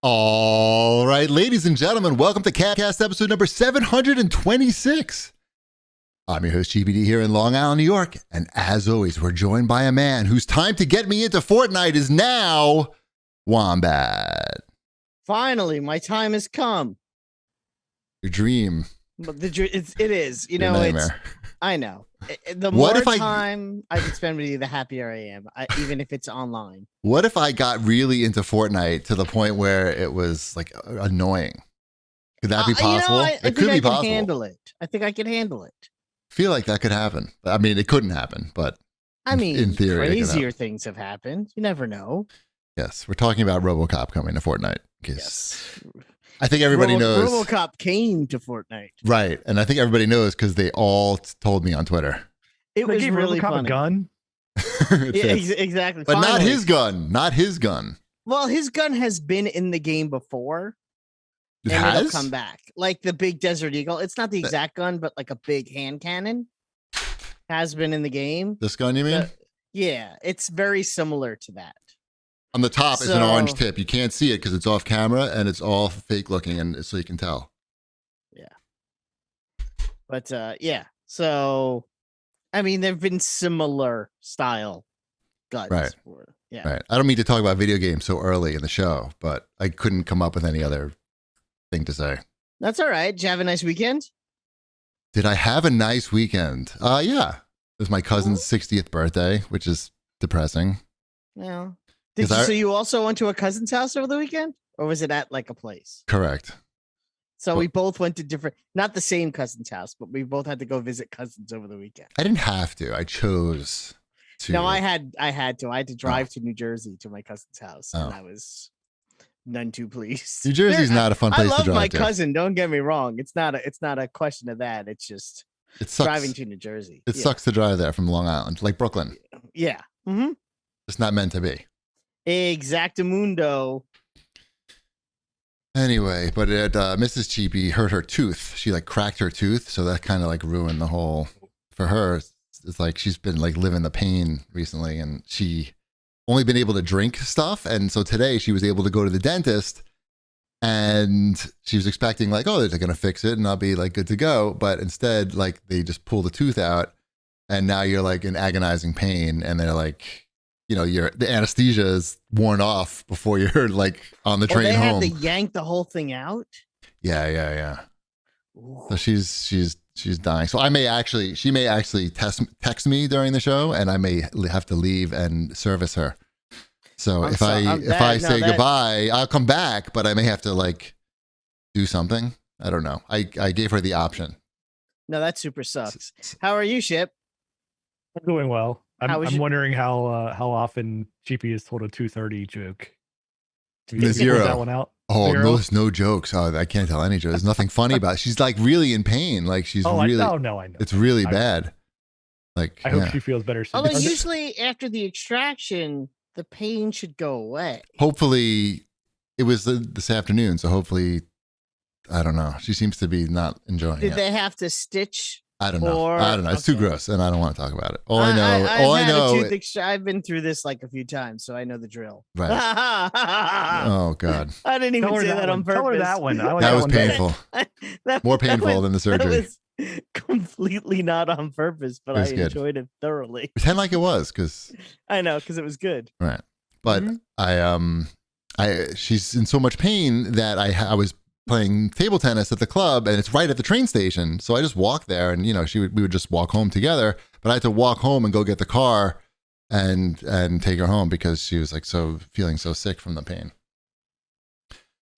All right, ladies and gentlemen, welcome to CAGcast episode number 726. I'm your host, GBD, here in Long Island, New York. And as always, we're joined by a man whose time to get me into Fortnite is now, Wombat. Finally, my time has come. Your dream. But it is. You Your know, nightmare. I know. The What more if time I can spend with you, the happier I am, even if it's online. What if I got really into Fortnite to the point where it was like annoying? Could that be possible? I It could be possible. Can handle it. I think I can handle it. I feel like that could happen. I mean, it couldn't happen, but I mean, in theory, crazier things have happened. You never know. Yes, we're talking about RoboCop coming to Fortnite. Yes. I think everybody knows. RoboCop came to Fortnite. Right. And I think everybody knows because they all told me on Twitter. It was really RoboCop funny. A gun? Yeah, exactly. But Finally. not his gun. Not his gun. Well, his gun has been in the game before. It and has? it'll come back. Like the big Desert Eagle. It's not the exact gun, but like a big hand cannon has been in the game. This gun, you mean? Yeah, it's very similar to that. On the top is an orange tip. You can't see it because it's off camera and it's all fake looking, and so you can tell. Yeah. But yeah. So I mean, there've been similar style guns. Right. Yeah. Right. I don't mean to talk about video games so early in the show, but I couldn't come up with any other thing to say. That's all right. Did you have a nice weekend? Did I have a nice weekend? Yeah. It was my cousin's 60th birthday, which is depressing. Yeah. So you also went to a cousin's house over the weekend? Or was it at like a place? Correct. So we both went to different, not the same cousin's house, but we both had to go visit cousins over the weekend. I didn't have to. I chose to. No, I had to. I had to drive to New Jersey to my cousin's house, Oh. and I was none too pleased. New Jersey's not a fun place to drive to. I love my cousin. Don't get me wrong. It's not a question of that. It's just it sucks. driving to New Jersey. It sucks to drive there from Long Island, like Brooklyn. Yeah. Mm-hmm. It's not meant to be. Exactamundo. Anyway, but Mrs. Cheapy hurt her tooth. She like cracked her tooth, so that kind of like ruined the whole. For her, it's like she's been like living the pain recently, and she only been able to drink stuff, and so today she was able to go to the dentist, and she was expecting like, oh, they're gonna fix it and I'll be like good to go, but instead like they just pull the tooth out, and now you're like in agonizing pain, and they're like, you know, the anesthesia is worn off before you're like on the train home. They had to yank the whole thing out. Yeah. Ooh. So she's dying. So she may actually text me during the show, and I may have to leave and service her. So if I say goodbye, I'll come back, but I may have to like do something. I don't know. I gave her the option. No, that super sucks. How are you, Ship? I'm doing well. I'm wondering how often Cheapy has told a 2:30 joke. The zero. That one out. Oh, no jokes. Oh, I can't tell any jokes. There's nothing funny about it. She's like really in pain. Like she's really. I know. It's really bad. Like I hope she feels better soon. Although usually after the extraction, the pain should go away. Hopefully, it was this afternoon. So hopefully, I don't know. She seems to be not enjoying it. Did they have to stitch? I don't know. It's too gross, and I don't want to talk about it. All I know. I've been through this like a few times, so I know the drill. Right. Oh God. I didn't even say that on purpose. Tell her that one. That was painful. More painful than the surgery. That was completely not on purpose, but I enjoyed it thoroughly. Pretend like it was, because I know, because it was good. Right. But she's in so much pain that I was playing table tennis at the club, and it's right at the train station. So I just walked there, and you know, we would just walk home together. But I had to walk home and go get the car and take her home because she was like feeling so sick from the pain.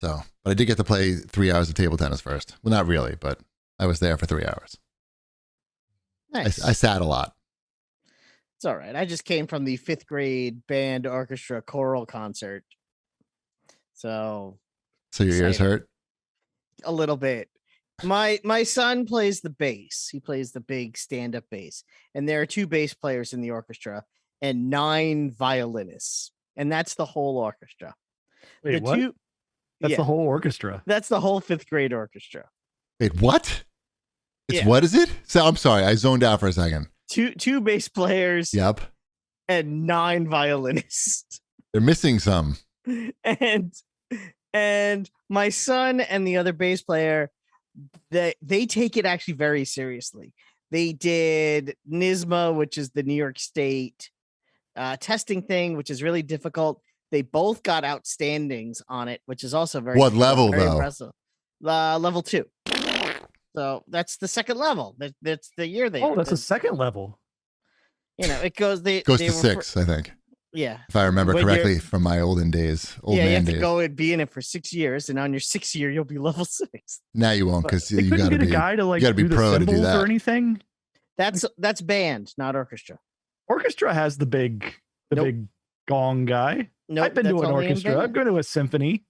So, but I did get to play 3 hours of table tennis first. Well, not really, but I was there for 3 hours. Nice. I sat a lot. It's all right. I just came from the 5th grade band orchestra choral concert. So your ears hurt? A little bit. My son plays the bass. He plays the big stand-up bass. And there are 2 bass players in the orchestra and 9 violinists. And that's the whole orchestra. Wait, what? That's the whole orchestra. That's the whole 5th grade orchestra. Wait, what? What is it? So I'm sorry, I zoned out for a second. Two bass players. Yep. And 9 violinists. They're missing some. And And my son and the other bass player, they take it actually very seriously. They did NISMA, which is the New York State testing thing, which is really difficult. They both got outstandings on it, which is also very What level very though? impressive. Level 2. So that's the second level. That's the year they. Oh, that's a second level. You know, it goes. They Goes they to were 6, I think. Yeah, If I remember When correctly from my olden days. you have days. to go and be in it for 6 years, and on your 6th year, you'll be level 6. Now you won't because They you couldn't got to get be a guy to like you got to be do the pro to do cymbals that. or anything. That's band, not orchestra. Orchestra has the big big gong guy. Nope, I've been to an orchestra. I've been to a symphony.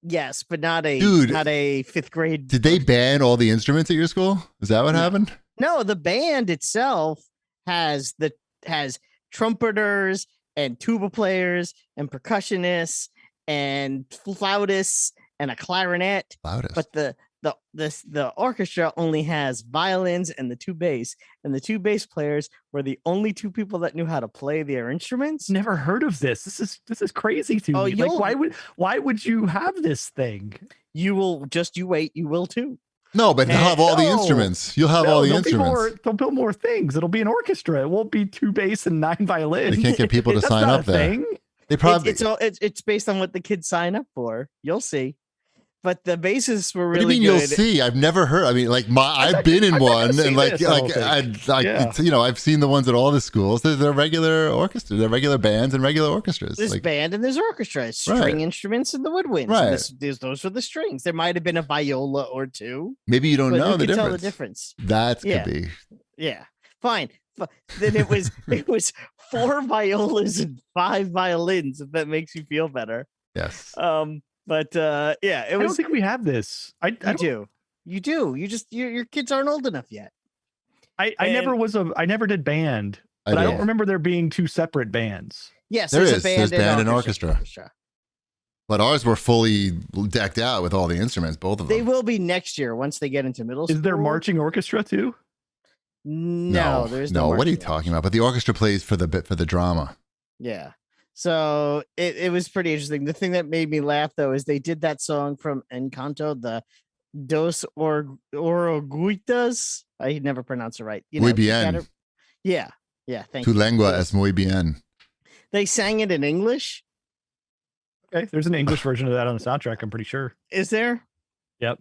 Yes, but not a Dude, not a 5th grade. Did they ban all the instruments at your school? Is that what happened? No, the band itself has trumpeters and tuba players and percussionists and flautists and a clarinet. Loudest. But the orchestra only has violins and the 2 bass, and the 2 bass players were the only 2 people that knew how to play their instruments. Never heard of this. This is crazy to me. Like, why would you have this thing? You wait, you will too. No, but they'll have all the instruments. You'll have all the instruments. They'll build more things. It'll be an orchestra. It won't be 2 bass and 9 violins. They can't get people to sign up there. Thing. They probably it's based on what the kids sign up for. You'll see. But the basses were really What do you mean good. You'll see? I've never heard. I mean, like I've been in one, and I've seen the ones at all the schools. They're regular orchestras. They're regular bands and regular orchestras. There's band and there's orchestra, string instruments and the woodwinds. Right. Those were the strings. There might have been a viola or 2. Maybe you don't know the difference. Tell the difference. That could be. Yeah. Fine. Then it was 4 violas and 5 violins. If that makes you feel better. Yes. But I don't think we have this. I do. You do. Your kids aren't old enough yet. I never did band, but I don't remember there being 2 separate bands. Yes, there's a band. There's band and orchestra. But ours were fully decked out with all the instruments, both of them. They will be next year once they get into middle school. Is there marching orchestra too? No, there's no. What are you talking about? But the orchestra plays for the drama. Yeah. So it was pretty interesting. The thing that made me laugh though is they did that song from Encanto, the Dos Oruguitas. I never pronounce it right. Muy bien. Yeah. Thank you. Tu lengua es muy bien. They sang it in English. Okay, there's an English version of that on the soundtrack. I'm pretty sure. Is there? Yep.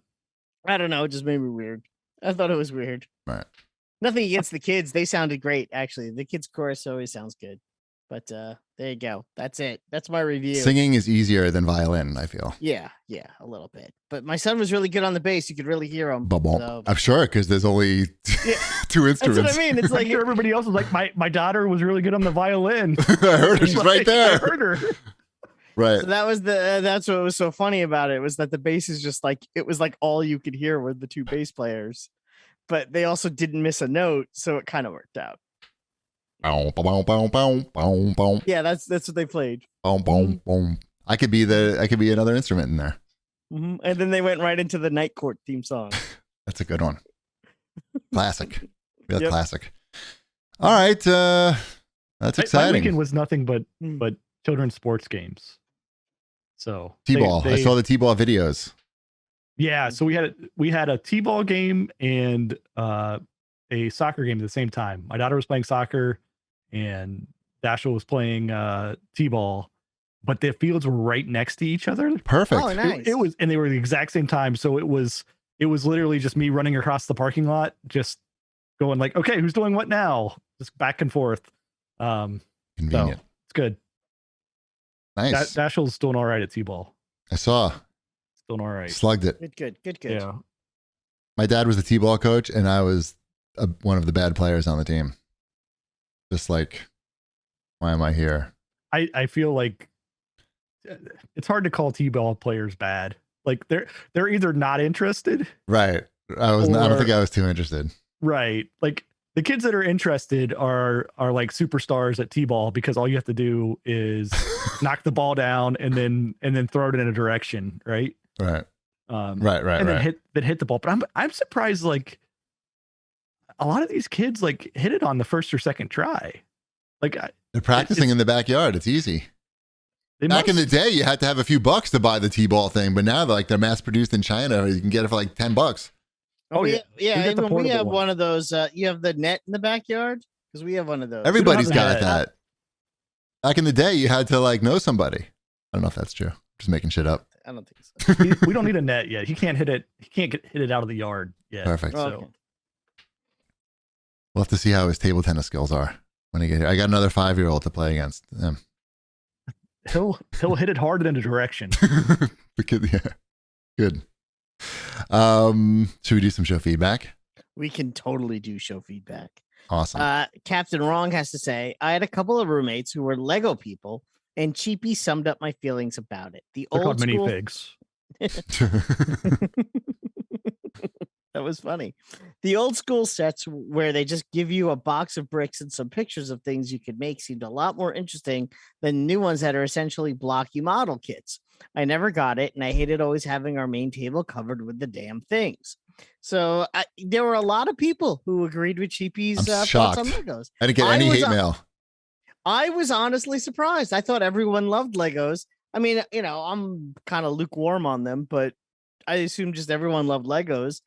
I don't know. It just made me weird. I thought it was weird. Right. Nothing against the kids. They sounded great. Actually, the kids' chorus always sounds good. But there you go. That's it. That's my review. Singing is easier than violin, I feel. Yeah, a little bit. But my son was really good on the bass. You could really hear him. So. I'm sure because there's only 2 instruments. That's what I mean. It's like everybody else was like, my daughter was really good on the violin. I heard her. She's right there. I heard her. Right. So that's what was so funny about it was that the bass is just like it was like all you could hear were the 2 bass players, but they also didn't miss a note, so it kind of worked out. Yeah, that's what they played. I could be another instrument in there. Mm-hmm. And then they went right into the Night Court theme song. That's a good one. Classic. Real classic. All right. That's exciting. My weekend was nothing but children's sports games. So T-ball. I saw the T-ball videos. Yeah, so we had a T-ball game and a soccer game at the same time. My daughter was playing soccer and Dashiell was playing T-ball, but the fields were right next to each other. Perfect. Oh, nice. It was, and they were the exact same time. So it was literally just me running across the parking lot, just going like, okay, who's doing what now? Just back and forth. Convenient. So it's good. Nice. Dashiell's doing all right at T-ball. I saw. It's doing all right. Slugged it. Good. Yeah. My dad was the T-ball coach, and I was one of the bad players on the team. Just like, why am I here? I feel like it's hard to call T-ball players bad. Like they're either not interested. Right. I don't think I was too interested. Right. Like the kids that are interested are like superstars at T-ball because all you have to do is knock the ball down and then throw it in a direction. Right. Right. Right. And then hit the ball. But I'm surprised like a lot of these kids like hit it on the first or second try. Like they're practicing in the backyard. It's easy. Back in the day, you had to have a few bucks to buy the T-ball thing, but now they're mass produced in China. You can get it for like $10. Oh yeah, We get the even we portable have one. one of those. You have the net in the backyard because we have one of those. Everybody's the got net. that. Back in the day, you had to like know somebody. I don't know if that's true. Just making shit up. I don't think so. We don't need a net yet. He can't hit it. He can't hit it out of the yard yet. Perfect. So Okay. We'll have to see how his table tennis skills are when he get here. I got another 5-year-old to play against. he'll hit it hard in a direction. The kid, yeah. Good. Should we do some show feedback? We can totally do show feedback. Awesome. Captain Wrong has to say, I had a couple of roommates who were Lego people, and Cheapy summed up my feelings about it. The They're old called school. minifigs. That was funny. The old school sets where they just give you a box of bricks and some pictures of things you could make seemed a lot more interesting than new ones that are essentially blocky model kits. I never got it, and I hated always having our main table covered with the damn things. So there were a lot of people who agreed with Cheapy's I'm thoughts shocked. on Legos. I didn't get any hate mail. I was honestly surprised. I thought everyone loved Legos. I mean, I'm kind of lukewarm on them, but I assume just everyone loved Legos.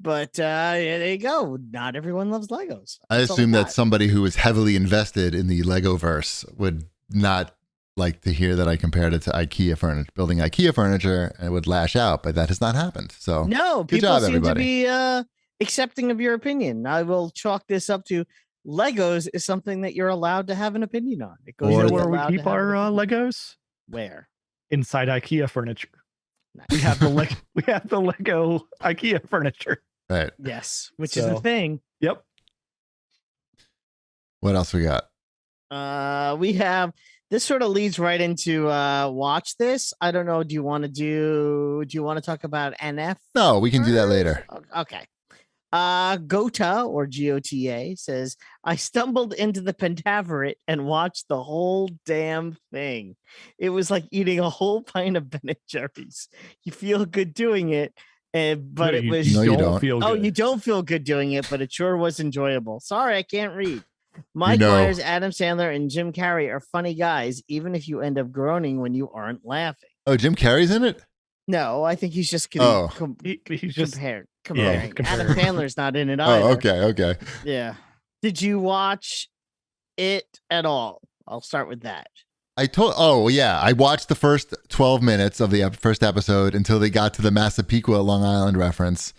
But yeah, there you go. Not everyone loves Legos. I That's all assume that got. somebody who is heavily invested in the Lego verse would not like to hear that I compared it to IKEA furniture, building IKEA furniture, and would lash out, but that has not happened. So No, good people job, seem everybody. to be accepting of your opinion. I will chalk this up to Legos is something that you're allowed to have an opinion on. It goes You Or- know with where we allowed to keep have our an opinion. Legos? Where? Inside IKEA furniture. Nice. We have the Lego IKEA furniture. Right. Yes, which is the So- thing. Yep. What else we got? We have this sort of leads right into watch this. I don't know. Do you want to talk about NF? No, we can do that first? later. Okay. Gota or GOTA says, I stumbled into the Pentaveret and watched the whole damn thing. It was like eating a whole pint of Ben & Jerry's. You feel good doing it, but it was. No, you don't. feel Oh, good. you don't feel good doing it, but it sure was enjoyable. Sorry, I can't read. Mike know. Myers, Adam Sandler, and Jim Carrey are funny guys, even if you end up groaning when you aren't laughing. Oh, Jim Carrey's in it? No, I think he's just getting Oh. He's just comparing. yeah, Adam comparing. Sandler's not in it either. Oh, okay. Yeah. Did you watch it at all? I'll start with that. I watched the first 12 minutes of the first episode until they got to the Massapequa Long Island reference.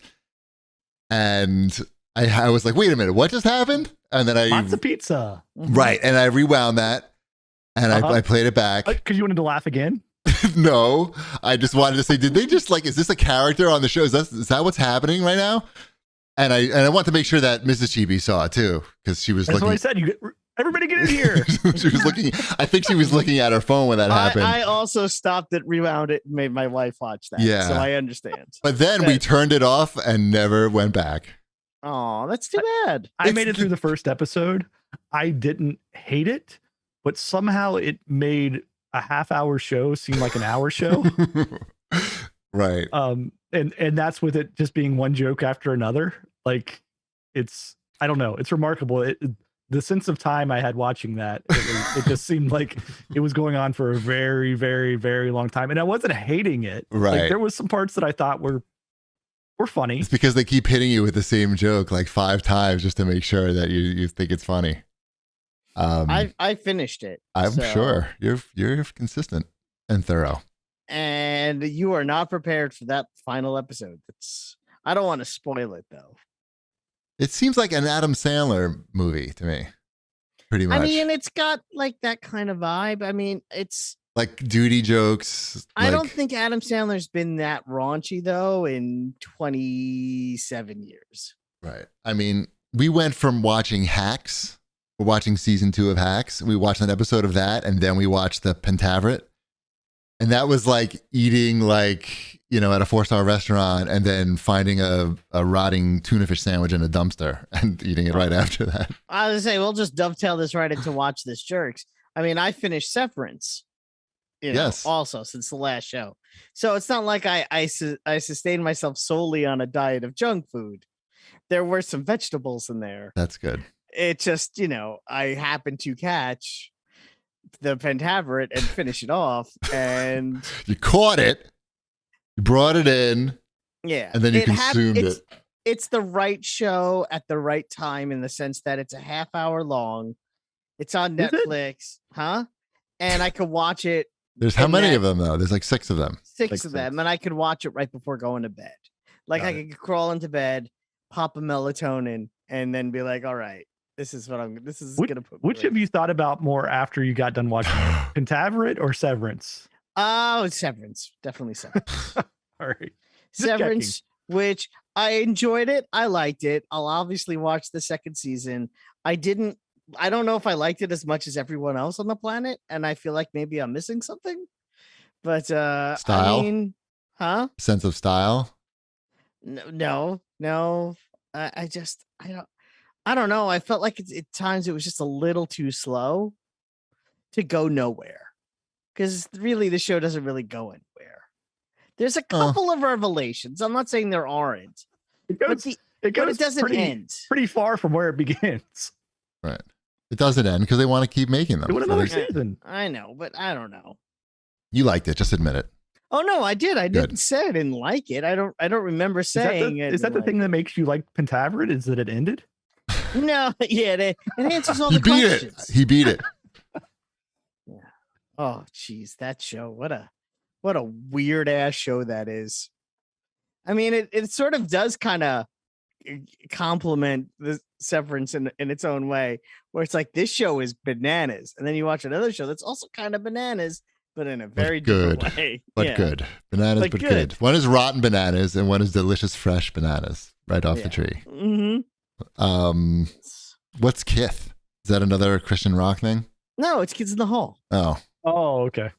And I was like, wait a minute, what just happened? And then Lots of pizza. right. And I rewound that and Uh-huh. I played it back. Because you wanted to laugh again? No, I just wanted to say, did they just is this a character on the show? Is that what's happening right now? And I want to make sure that Mrs. Chibi saw it too, because she was That's what I looking. said. Everybody get in here. She was looking. I think she was looking at her phone when that happened. I also stopped it, rewound it, and made my wife watch that. Yeah. So I understand. But then we turned it off and never went back. Oh, that's too bad. I made it through the first episode. I didn't hate it, but somehow it made a half-hour show seem like an hour show. Right. And that's with it just being one joke after another. Like, I don't know. It's remarkable. The sense of time I had watching that, it just seemed like it was going on for a very, very, very long time. And I wasn't hating it. Right. Like, there was some parts that I thought were funny. It's because they keep hitting you with the same joke like 5 times just to make sure that you think it's funny. I finished it. I'm so- sure you're consistent and thorough. And you are not prepared for that final episode. I don't want to spoil it though. It seems like an Adam Sandler movie to me. Pretty much. I mean, it's got like that kind of vibe. I mean, it's. like duty jokes. I don't think Adam Sandler's been that raunchy though in 27 years. Right. I mean, we went from watching Hacks. We're watching season 2 of Hacks. We watched an episode of that, and then we watched the Pentaveret. And that was like eating at a 4-star restaurant and then finding a rotting tuna fish sandwich in a dumpster and eating it right after that. I was gonna say we'll just dovetail this right into Watch This Jerks. I mean, I finished Severance. Yes. Also since the last show. So it's not like I sustained myself solely on a diet of junk food. There were some vegetables in there. That's good. It just, I happened to catch the Pentaveret and finish it off. And You caught it, you brought it in, yeah, and then you consumed it. It's the right show at the right time in the sense that it's a half hour long. It's on Is it? Netflix, huh? And I could watch it. There's how many of them though? There's like 6 of them. Six of them, and I could watch it right before going to bed. Like I could crawl into bed, pop a melatonin, and then be like, "All right, this is gonna put." Which have you thought about more after you got done watching Pentaveret or Severance? Oh, Severance, definitely Severance. All right, Severance, which I enjoyed it. I liked it. I'll obviously watch the second season. I don't know if I liked it as much as everyone else on the planet, and I feel like maybe I'm missing something. But Style? I mean, huh? Sense of style? No. I don't know. I felt like at times it was just a little too slow to go nowhere. Because really, the show doesn't really go anywhere. There's a couple of revelations. I'm not saying there aren't. But it doesn't end. Pretty far from where it begins. Right. It doesn't end because they want to keep making them. Do another season. I know, but I don't know. You liked it. Just admit it. Oh no, I did. I didn't say I didn't like it. I don't remember saying it. Is that the thing that makes you like Pentaveret? Is that it ended? No, yeah, it answers all He the beat questions. it. He beat it. Yeah. Oh, geez, that show. What a weird ass show that is. I mean, it sort of does kind of compliment the Severance in its own way, where it's like this show is bananas, and then you watch another show that's also kind of bananas, but in a very different way. But good. Bananas, but good. One is rotten bananas, and one is delicious, fresh bananas right off the tree. Mm-hmm. What's Kith? Is that another Christian rock thing? No, it's Kids in the Hall. Oh, okay.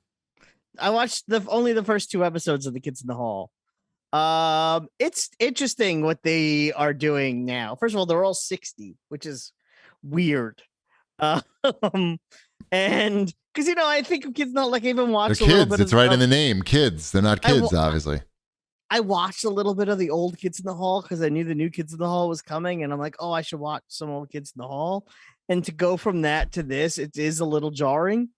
I watched only the first 2 episodes of the Kids in the Hall. It's interesting what they are doing now. First of all, they're all 60, which is weird. And because I think of Kids not like I even watched they're a little kids. bit. It's right in the name, kids. They're not kids, obviously. I watched a little bit of the old Kids in the Hall because I knew the new Kids in the Hall was coming, and I'm like, oh, I should watch some old Kids in the Hall. And to go from that to this, it is a little jarring.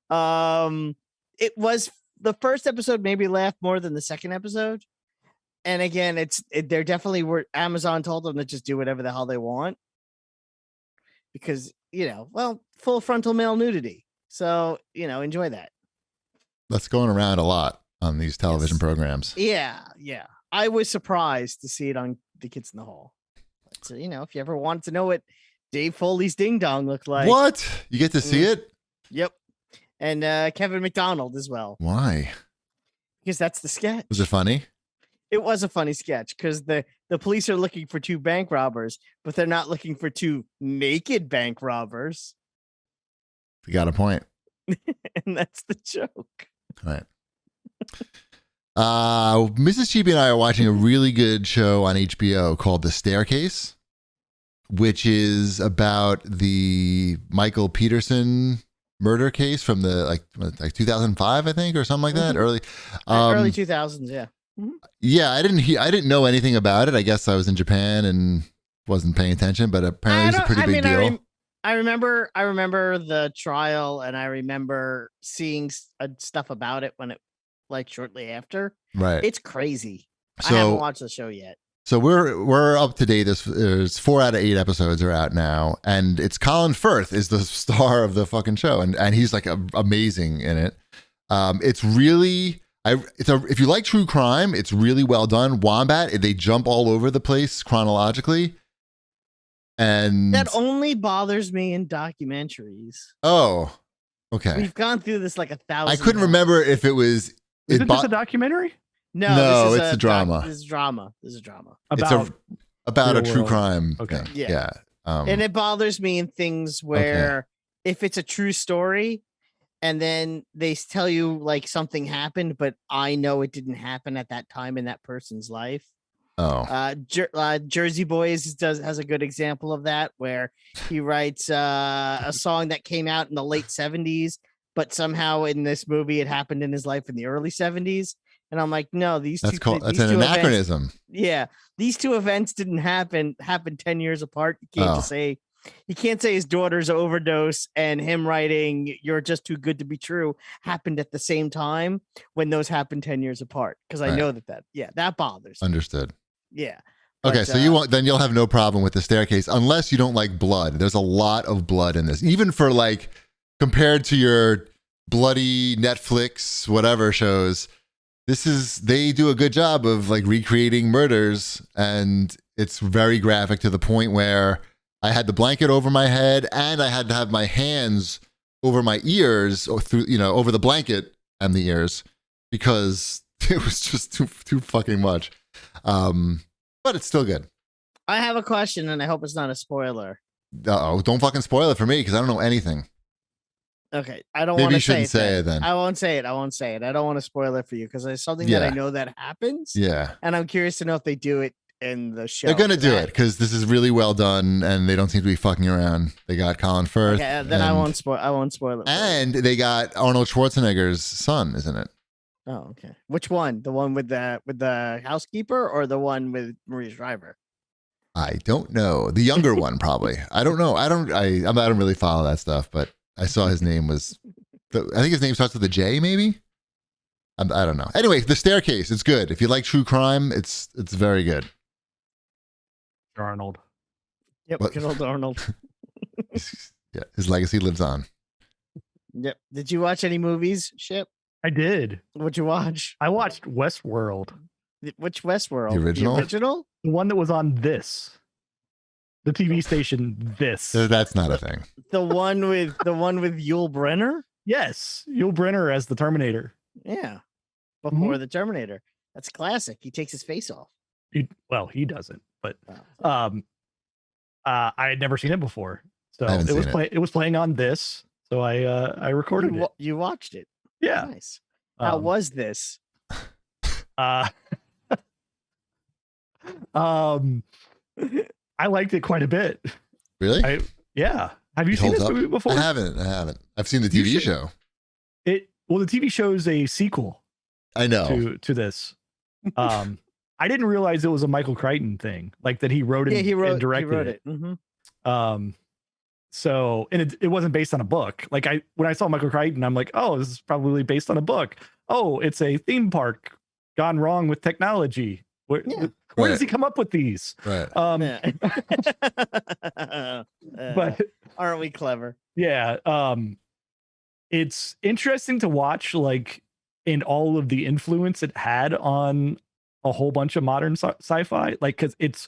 It was the first episode maybe laughed more than the second episode. And again, they're definitely were Amazon told them to just do whatever the hell they want because full frontal male nudity. So enjoy that. That's going around a lot on these television programs. Yeah. I was surprised to see it on the Kids in the Hall. So if you ever wanted to know what Dave Foley's ding dong looked like, what you get to see it? Yep. And Kevin McDonald as well. Why? Because that's the sketch. Was it funny? It was a funny sketch because the police are looking for 2 bank robbers, but they're not looking for 2 naked bank robbers. You got a point. And that's the joke. All right. Mrs. Chibi and I are watching a really good show on HBO called The Staircase, which is about the Michael Peterson murder case from the like 2005, I think, or something like that. Early 2000s, yeah. Mm-hmm. Yeah, I didn't know anything about it. I guess I was in Japan and wasn't paying attention, but apparently it's a pretty big deal. I remember the trial, and I remember seeing stuff about it when it shortly after. Right, it's crazy. So, I haven't watched the show yet. So we're up to date. There's 4 out of 8 episodes are out now, and it's Colin Firth is the star of the fucking show, and he's like amazing in it. It's really. If you like true crime, it's really well done. Wombat, they jump all over the place chronologically, and that only bothers me in documentaries. Oh, okay. We've gone through this like 1,000. I couldn't remember if it was. Is it just a documentary? No, it's a drama. This is drama. About a true crime. Okay. Thing. Yeah. And it bothers me in things where if it's a true story. And then they tell you like something happened, but I know it didn't happen at that time in that person's life. Oh, Jersey Boys has a good example of that, where he writes a song that came out in the late 70s, but somehow in this movie it happened in his life in the early 70s. And I'm like, no, that's an anachronism. These 2 events didn't happen 10 years apart. You can't just say He can't say his daughter's overdose and him writing "You're just too good to be true" happened at the same time when those happened 10 years apart. Because I Right. know that bothers me. Understood. Yeah. Okay, But, so you'll have no problem with the staircase unless you don't like blood. There's a lot of blood in this, even for like compared to your bloody Netflix whatever shows. They do a good job of like recreating murders, and it's very graphic to the point where I had the blanket over my head and I had to have my hands over my ears or through, over the blanket and the ears because it was just too fucking much. But it's still good. I have a question, and I hope it's not a spoiler. Uh-oh, don't fucking spoil it for me because I don't know anything. Okay, I don't Maybe want to you shouldn't say it then. I won't say it. I don't want to spoil it for you because there's something that I know that happens. Yeah. And I'm curious to know if they do it in the show. They're going to do it because this is really well done and they don't seem to be fucking around. They got Colin Firth. Okay, then I won't spoil it. And they got Arnold Schwarzenegger's son, isn't it? Oh, okay. Which one? The one with the housekeeper or the one with Marie Shriver? I don't know. The younger one, probably. I don't know. I don't really follow that stuff, but I saw his name was, I think his name starts with a J, maybe? I don't know. Anyway, The Staircase, it's good. If you like true crime, it's very good. Arnold. Yep, good old Arnold. Yeah, his legacy lives on. Yep. Did you watch any movies, Ship? I did. What'd you watch? I watched Westworld. Which Westworld? The original? The original? The one that was on this. The TV station This. So that's not a thing. The one with Yul Brynner? Yes. Yul Brynner as the Terminator. Yeah. Before the Terminator. That's classic. He takes his face off. He doesn't, but I had never seen it before. So it was playing on this. So I recorded it. You watched it. Yeah. Nice. How was this? I liked it quite a bit. Really? Yeah. Have you seen this movie before? I haven't. I've seen the TV show. The TV show is a sequel. I know. To this. I didn't realize it was a Michael Crichton thing, like that he wrote it and directed it. Mm-hmm. So, and it wasn't based on a book. Like when I saw Michael Crichton, I'm like, oh, this is probably based on a book. Oh, it's a theme park gone wrong with technology. Where does he come up with these? Right. But aren't we clever? Yeah. It's interesting to watch, like, in all of the influence it had on a whole bunch of modern sci-fi, like, because it's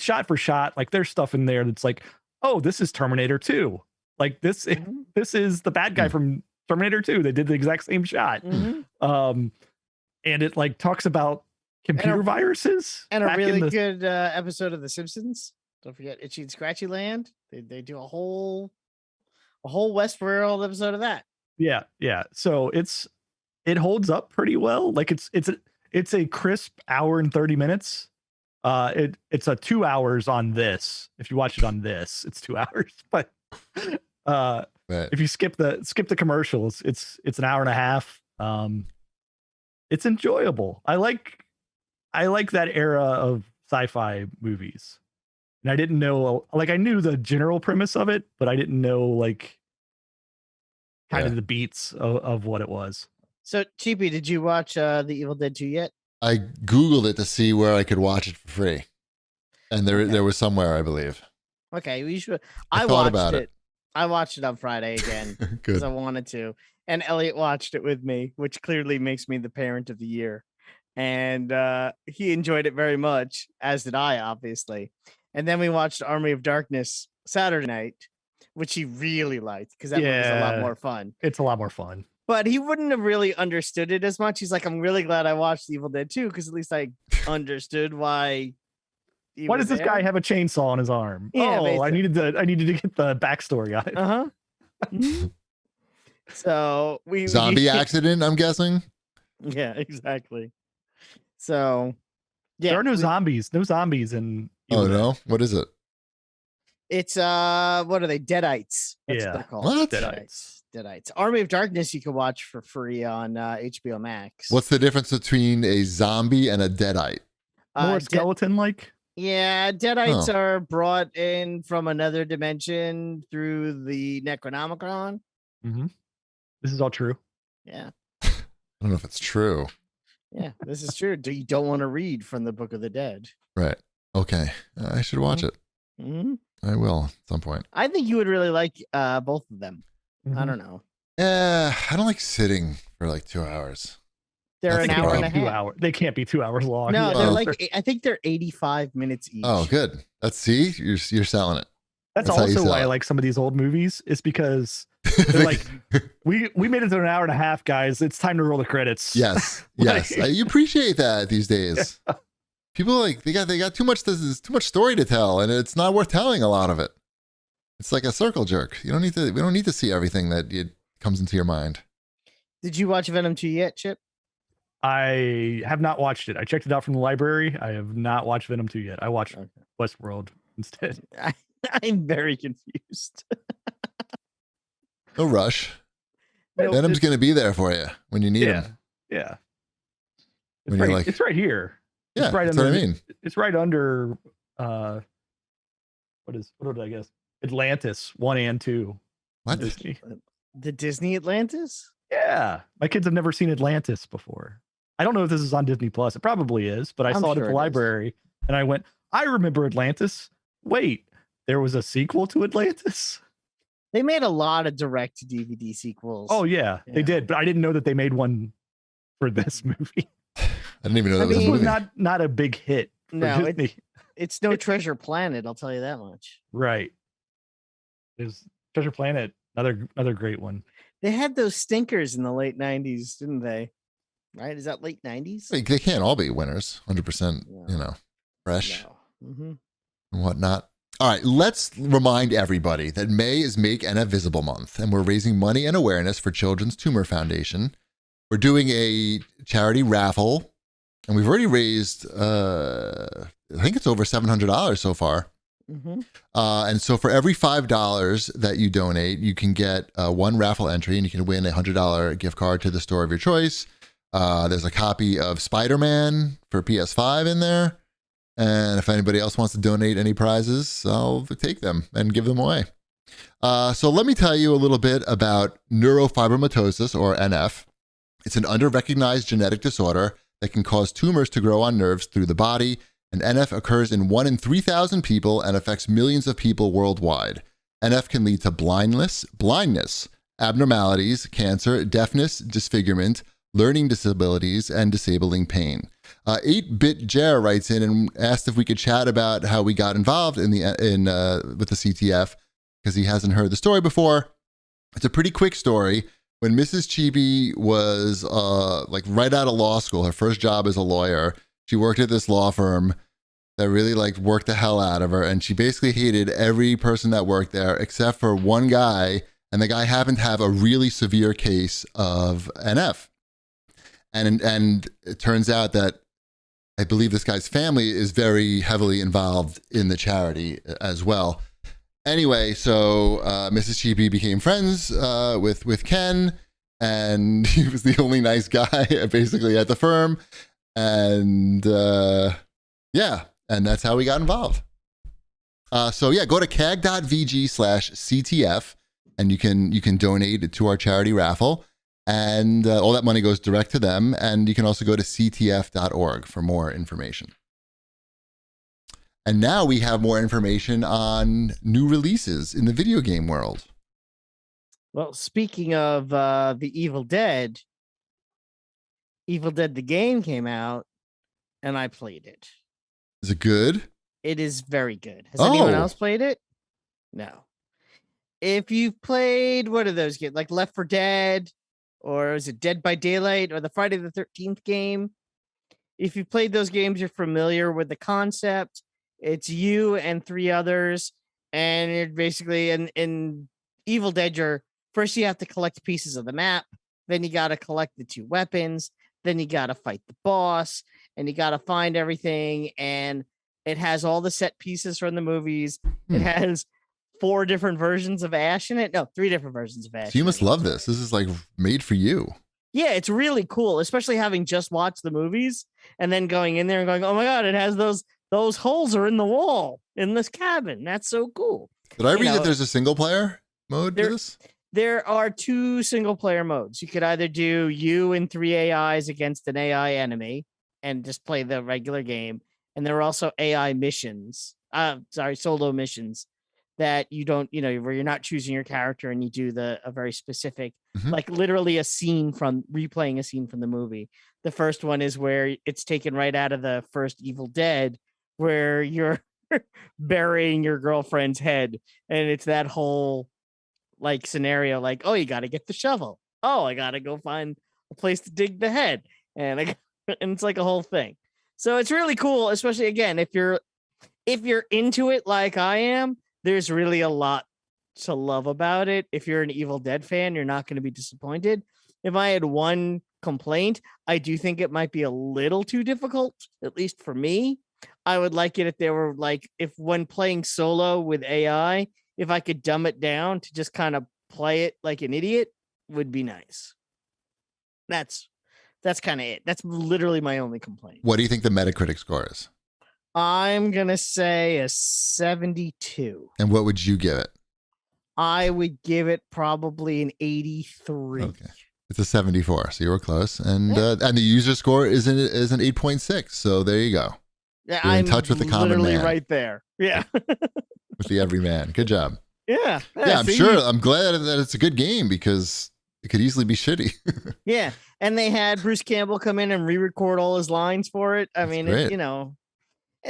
shot for shot. Like, there's stuff in there that's like, oh, this is Terminator 2. Like this is the bad guy from Terminator 2. They did the exact same shot. And it like talks about computer viruses and a really good episode of The Simpsons. Don't forget Itchy and Scratchy Land. They do a whole Westworld episode of that. Yeah. So it holds up pretty well. Like it's a crisp hour and 30 minutes. It's a 2 hours on this. If you watch it on this, it's 2 hours. But if you skip the commercials, it's an hour and a half. It's enjoyable. I like that era of sci-fi movies. And I didn't know, like, I knew the general premise of it, but I didn't know like kind of the beats of what it was. So, Cheapy, did you watch The Evil Dead 2 yet? I Googled it to see where I could watch it for free. And there was somewhere, I believe. Okay, we should. I thought about it. I watched it on Friday again because I wanted to. And Elliot watched it with me, which clearly makes me the parent of the year. And he enjoyed it very much, as did I, obviously. And then we watched Army of Darkness Saturday night, which he really liked because that movie was a lot more fun. It's a lot more fun. But he wouldn't have really understood it as much. He's like, I'm really glad I watched Evil Dead 2 because at least I understood why. Why does this guy have a chainsaw on his arm? Yeah, basically. I needed to get the backstory on it. So zombie accident, I'm guessing. Yeah, exactly. So there are no zombies. No zombies in. Oh no! What is it? It's what are they? Deadites. That's what they're called. What? Deadites. Army of Darkness you can watch for free on HBO Max. What's the difference between a zombie and a deadite? More skeleton like? Yeah, Deadites Oh. are brought in from another dimension through the Necronomicon. Mm-hmm. This is all true. Yeah. I don't know if it's true. Yeah, this is true. You don't want to read from the Book of the Dead. Right. Okay. I should watch it. Mm-hmm. I will at some point. I think you would really like both of them. Mm-hmm. I don't know. I don't like sitting for like 2 hours. They're That's an the hour and a problem. half. 2 hours. They can't be 2 hours long. No, Yeah. they're Oh. like, I think they're 85 minutes each. Oh, good. See, you're selling it. That's That's how you also sell why I it. like some of these old movies. Is because they're like, we made it to an hour and a half, guys. It's time to roll the credits. yes, Like- yes. You appreciate that these days. People like they got too much. This is too much story to tell, and it's not worth telling a lot of it. It's like a circle jerk. We don't need to see everything that comes into your mind. Did you watch Venom 2 yet, Chip? I have not watched it. I checked it out from the library. I have not watched Venom 2 yet. I watched Okay. Westworld instead. I'm very confused. No rush. No, Venom's going to be there for you when you need Yeah. him. Yeah. When It's you're right, like- it's right here. Yeah, It's right that's what I under- mean. It's right under what did I guess? Atlantis 1 and 2. What? Disney. The Disney Atlantis? Yeah. My kids have never seen Atlantis before. I don't know if this is on Disney Plus. It probably is, but I I'm saw it sure at it the is. library and I went, I remember Atlantis. Wait, there was a sequel to Atlantis? They made a lot of direct DVD sequels. Oh yeah, they Yeah. did, but I didn't know that they made one for this movie. I didn't even know that I was a mean, movie. Not a big hit for No, Disney. it's no Treasure Planet, I'll tell you that much. Right. There's Treasure Planet, another great one. They had those stinkers in the late 90s, didn't they? Right? Is that late 90s? Like, they can't all be winners, 100%. You know, fresh No. Mm-hmm. and whatnot. All right, let's remind everybody that May is Make NF Visible Month, and we're raising money and awareness for Children's Tumor Foundation. We're doing a charity raffle, and we've already raised, I think it's over $700 so far. Mm-hmm. And so for every $5 that you donate, you can get one raffle entry, and you can win a $100 gift card to the store of your choice. There's a copy of Spider-Man for PS5 in there. And if anybody else wants to donate any prizes, I'll take them and give them away. So let me tell you a little bit about neurofibromatosis, or NF. It's an under-recognized genetic disorder that can cause tumors to grow on nerves through the body. And NF occurs in 1 in 3,000 people and affects millions of people worldwide. NF can lead to blindness, abnormalities, cancer, deafness, disfigurement, learning disabilities, and disabling pain. 8-Bit Jer writes in and asked if we could chat about how we got involved with the CTF, because he hasn't heard the story before. It's a pretty quick story. When Mrs. Chibi was like right out of law school, her first job as a lawyer, she worked at this law firm that really like worked the hell out of her, and she basically hated every person that worked there except for one guy, and the guy happened to have a really severe case of NF. And it turns out that I believe this guy's family is very heavily involved in the charity as well. Anyway, so Mrs. Chibi became friends with Ken, and he was the only nice guy basically at the firm. And yeah, and that's how we got involved. So yeah, go to CAG.VG/CTF, and you can donate to our charity raffle. And all that money goes direct to them. And you can also go to ctf.org for more information. And now we have more information on new releases in the video game world. Well, speaking of the Evil Dead the game came out, and I played it. Is it good? It is very good. Has anyone Oh. else played it? No. If you've played, what are those games? Like Left 4 Dead, or is it Dead by Daylight, or the Friday the 13th game? If you've played those games, you're familiar with the concept. It's you and 3 others, and you're basically in Evil Dead, first you have to collect pieces of the map, then you got to collect the 2 weapons, then you got to fight the boss, and you got to find everything, and it has all the set pieces from the movies. It has 4 different versions of Ash in it. No, 3 different versions of Ash. So you must love this. This is like made for you. Yeah, it's really cool, especially having just watched the movies and then going in there and going, oh my God, it has those those holes are in the wall in this cabin. That's so cool. Did I read know, that there's a single player mode to there- this? There are 2 single player modes. You could either do you and 3 AIs against an AI enemy and just play the regular game. And there are also AI missions. Solo missions that you don't, where you're not choosing your character and you do a very specific, like literally a scene from replaying a scene from the movie. The first one is where it's taken right out of the first Evil Dead, where you're burying your girlfriend's head. And it's that whole like scenario, like, oh, you got to get the shovel. Oh, I got to go find a place to dig the head. And and it's like a whole thing. So it's really cool, especially again, if you're into it like I am, there's really a lot to love about it. If you're an Evil Dead fan, you're not going to be disappointed. If I had one complaint, I do think it might be a little too difficult, at least for me. I would like it if they were like, if when playing solo with AI, if I could dumb it down to just kind of play it like an idiot, would be nice. That's kind of it. That's literally my only complaint. What do you think the Metacritic score is? I'm going to say a 72. And what would you give it? I would give it probably an 83. Okay. It's a 74, so you were close. And and the user score is an 8.6, so there you go. Yeah, You're in I'm touch with the common literally man. right there. Yeah. With the everyman. Good job. Yeah. Yeah, I'm see? sure. I'm glad that it's a good game because it could easily be shitty. Yeah. And they had Bruce Campbell come in and re-record all his lines for it. I mean, great.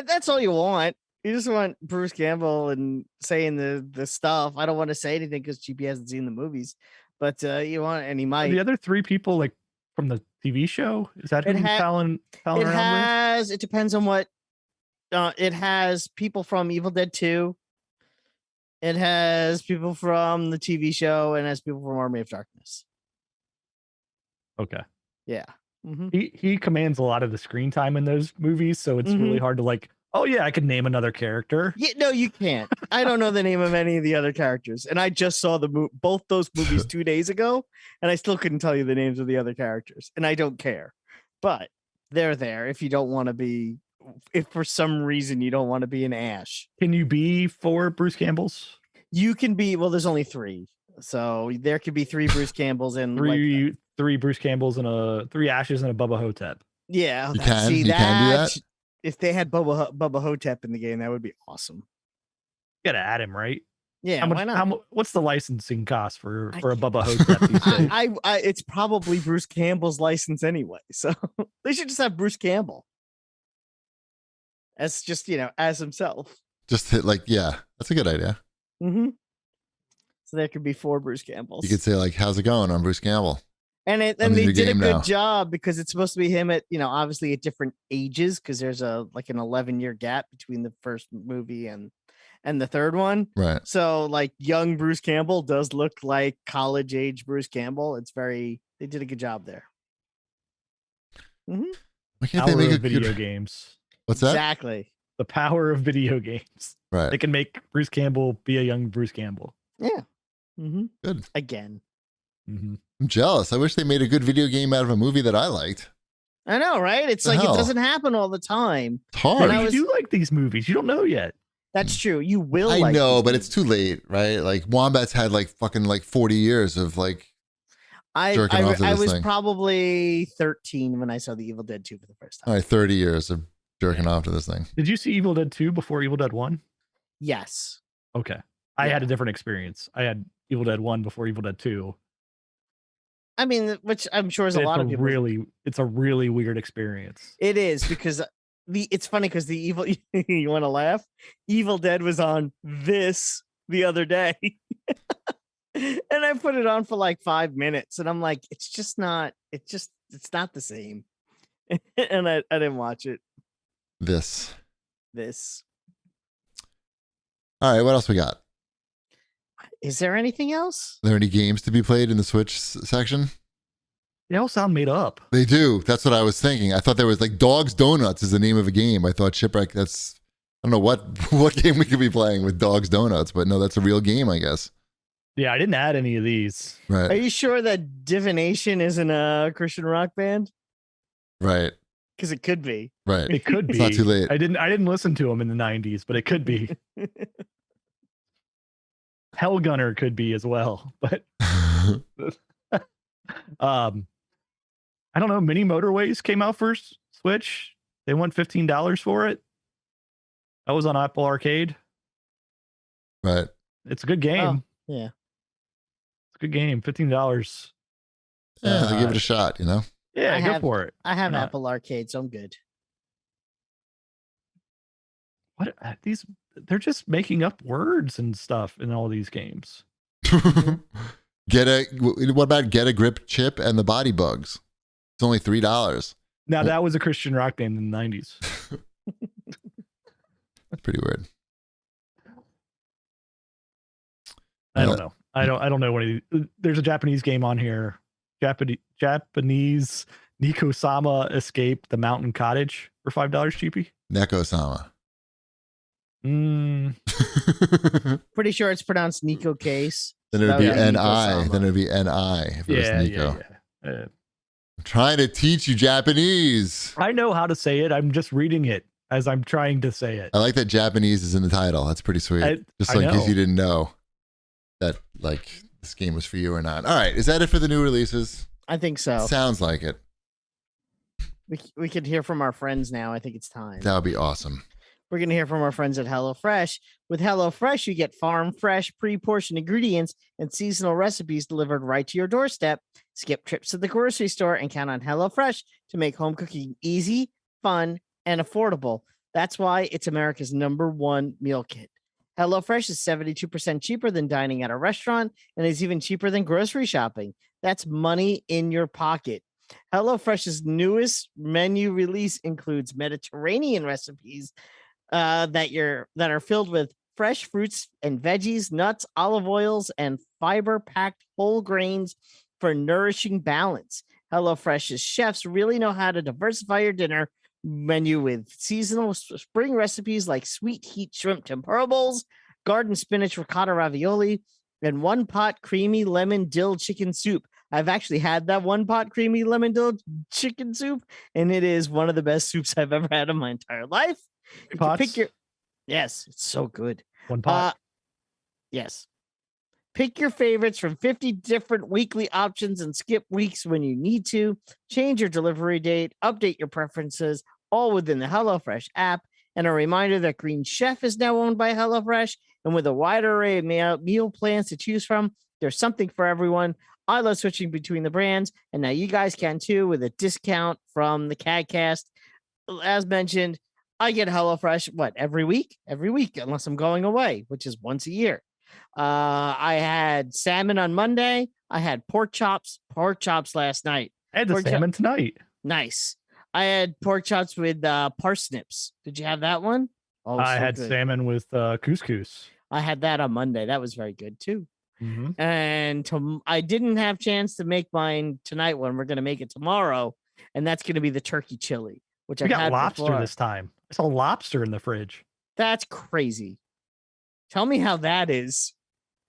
that's all you want. You just want Bruce Campbell and saying the stuff. I don't want to say anything because GP hasn't seen the movies, but you want, and he might. The other 3 people, like from the TV show, is that who he's palling around with? It depends on what. It has people from Evil Dead 2. It has people from the TV show, and it has people from Army of Darkness. Okay. Yeah. Mm-hmm. He commands a lot of the screen time in those movies, so it's really hard to like, oh yeah, I could name another character. Yeah, no, you can't. I don't know the name of any of the other characters, and I just saw both those movies 2 days ago, and I still couldn't tell you the names of the other characters, and I don't care. But they're there if you don't want to be. If for some reason you don't want to be an Ash. Can you be 4 Bruce Campbells? You can be, well, there's only 3. So there could be 3 Bruce Campbells and 3 Bruce Campbells and 3 Ashes and a Bubba Hotep. Yeah. You can do that? If they had Bubba Hotep in the game, that would be awesome. You gotta add him, right? Yeah, why not? What's the licensing cost for a Bubba Hotep these days? It's probably Bruce Campbell's license anyway. So they should just have Bruce Campbell. As just, as himself. Just hit that's a good idea. Mm-hmm. So there could be 4 Bruce Campbells. You could say like, how's it going? I'm Bruce Campbell. And they did a good job because it's supposed to be him at, obviously at different ages because there's an 11-year gap between the first movie and the third one. Right. So like young Bruce Campbell does look like college age Bruce Campbell. They did a good job there. Mm-hmm. Why can't they make video games? What's that? Exactly. The power of video games. Right. They can make Bruce Campbell be a young Bruce Campbell. Yeah. Mm-hmm. Good. Again. Mm-hmm. I'm jealous. I wish they made a good video game out of a movie that I liked. I know, right? It's like, it doesn't happen all the time. It's hard. You do like these movies. You don't know yet. That's true. You will. I know, but it's too late, right? Like Wombat's had 40 years of jerking off to I this was thing. probably 13 when I saw the Evil Dead 2 for the first time. All right, 30 years of jerking off to this thing. Did you see Evil Dead 2 before Evil Dead 1? Yes. Okay. I had a different experience. I had Evil Dead 1 before Evil Dead 2. I mean, which I'm sure is a lot of people. It's a really weird experience. It is because it's funny because the Evil, you want to laugh? Evil Dead was on this the other day. And I put it on for like 5 minutes and I'm like, it's not the same. And I didn't watch it. This. All right, what else we got? Is there anything else? Are there any games to be played in the Switch section? They all sound made up. They do. That's what I was thinking. I thought there was Dogs Donuts is the name of a game. I thought Shipwreck, I don't know what game we could be playing with Dogs Donuts, but no, that's a real game, I guess. Yeah, I didn't add any of these. Right. Are you sure that Divination isn't a Christian rock band? Right. Because it could be. Right. It could be. It's not too late. I didn't listen to him in the 90s, but it could be. Hellgunner could be as well, but I don't know. Mini Motorways came out for Switch. They want $15 for it. That was on Apple Arcade. Right. It's a good game. Oh, yeah. It's a good game. $15. Yeah, they give it a shot, you know? Yeah, go for it. I have Why not? Apple Arcade, so I'm good. What these? They're just making up words and stuff in all these games. What about Get a Grip Chip and the Body Bugs? It's only $3. Now that was a Christian rock band in the 90s. That's pretty weird. I don't know. I don't know what there's a Japanese game on here. Japanese Nikosama Escape the Mountain Cottage for $5 cheapy. Neko-sama. Pretty sure it's pronounced Nico Case. Then it would be Yeah, N-I. Nikosama. Then it would be N-I if it was Nico. Yeah. I'm trying to teach you Japanese. I know how to say it. I'm just reading it as I'm trying to say it. I like that Japanese is in the title. That's pretty sweet. Just I like in case know. you didn't know that like this game was for you or not. All right, is that it for the new releases? I think so. Sounds like it. We could hear from our friends now. I think it's time. That would be awesome. We're going to hear from our friends at HelloFresh. With HelloFresh, you get farm fresh, pre-portioned ingredients and seasonal recipes delivered right to your doorstep. Skip trips to the grocery store and count on HelloFresh to make home cooking easy, fun, and affordable. That's why it's America's #1 meal kit. HelloFresh is 72% cheaper than dining at a restaurant and is even cheaper than grocery shopping. That's money in your pocket. HelloFresh's newest menu release includes Mediterranean recipes that are filled with fresh fruits and veggies, nuts, olive oils, and fiber-packed whole grains for nourishing balance. HelloFresh's chefs really know how to diversify your dinner menu with seasonal spring recipes like sweet heat shrimp tempura bowls, garden spinach ricotta ravioli, and one-pot creamy lemon dill chicken soup. I've actually had that one-pot creamy lemon dill chicken soup, and it is one of the best soups I've ever had in my entire life. You can pick your yes, it's so good. One pot. Yes. Pick your favorites from 50 different weekly options and skip weeks when you need to. Change your delivery date, update your preferences, all within the HelloFresh app. And a reminder that Green Chef is now owned by HelloFresh. And with a wide array of meal plans to choose from, there's something for everyone. I love switching between the brands, and now you guys can too with a discount from the CAGcast. As mentioned, I get HelloFresh, every week? Every week, unless I'm going away, which is once a year. I had salmon on Monday. I had pork chops last night. I had the salmon tonight. Nice. I had pork chops with parsnips. Did you have that one? Oh, I so had good. salmon with couscous. I had that on Monday. That was very good too. Mm-hmm. And I didn't have chance to make mine tonight one. We're going to make it tomorrow, and that's going to be the turkey chili, which We I got had lobster before. this time. I saw lobster in the fridge. That's crazy. Tell me how that is.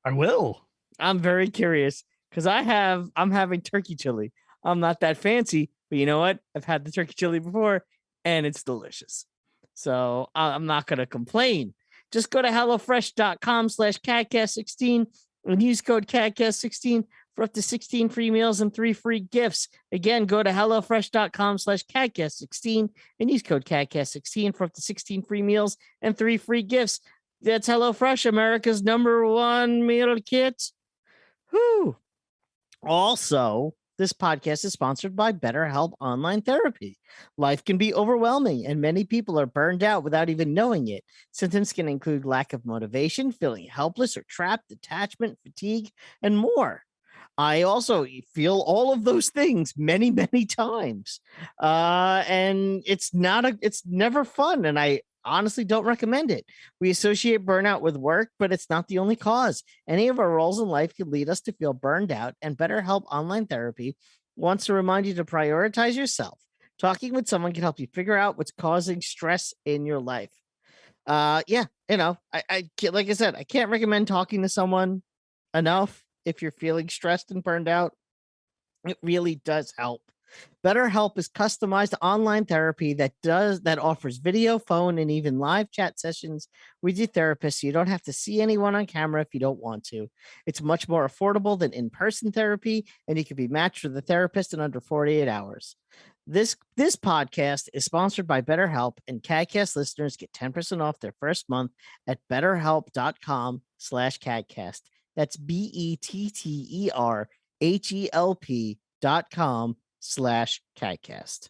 I will. I'm very curious because I'm having turkey chili. I'm not that fancy, but you know what? I've had the turkey chili before, and it's delicious. So I'm not going to complain. Just go to HelloFresh.com/CAGcast16 and use code CAGcast16 for up to 16 free meals and 3 free gifts. Again, go to HelloFresh.com/CAGcast16 and use code CAGcast16 for up to 16 free meals and 3 free gifts. That's HelloFresh, America's #1 meal kit. Whew. Also, this podcast is sponsored by BetterHelp Online Therapy. Life can be overwhelming, and many people are burned out without even knowing it. Symptoms can include lack of motivation, feeling helpless or trapped, detachment, fatigue, and more. I also feel all of those things many, many times. And it's never fun. And I honestly don't recommend it. We associate burnout with work, but it's not the only cause. Any of our roles in life can lead us to feel burned out, and BetterHelp Online Therapy wants to remind you to prioritize yourself. Talking with someone can help you figure out what's causing stress in your life. I like I said, I can't recommend talking to someone enough if you're feeling stressed and burned out. It really does help. BetterHelp is customized online therapy that offers video, phone, and even live chat sessions with your therapist, so you don't have to see anyone on camera if you don't want to. It's much more affordable than in-person therapy, and you can be matched with a therapist in under 48 hours. This podcast is sponsored by BetterHelp, and CAGcast listeners get 10% off their first month at betterhelp.com/CAGcast. That's BetterHelp.com/CAGcast.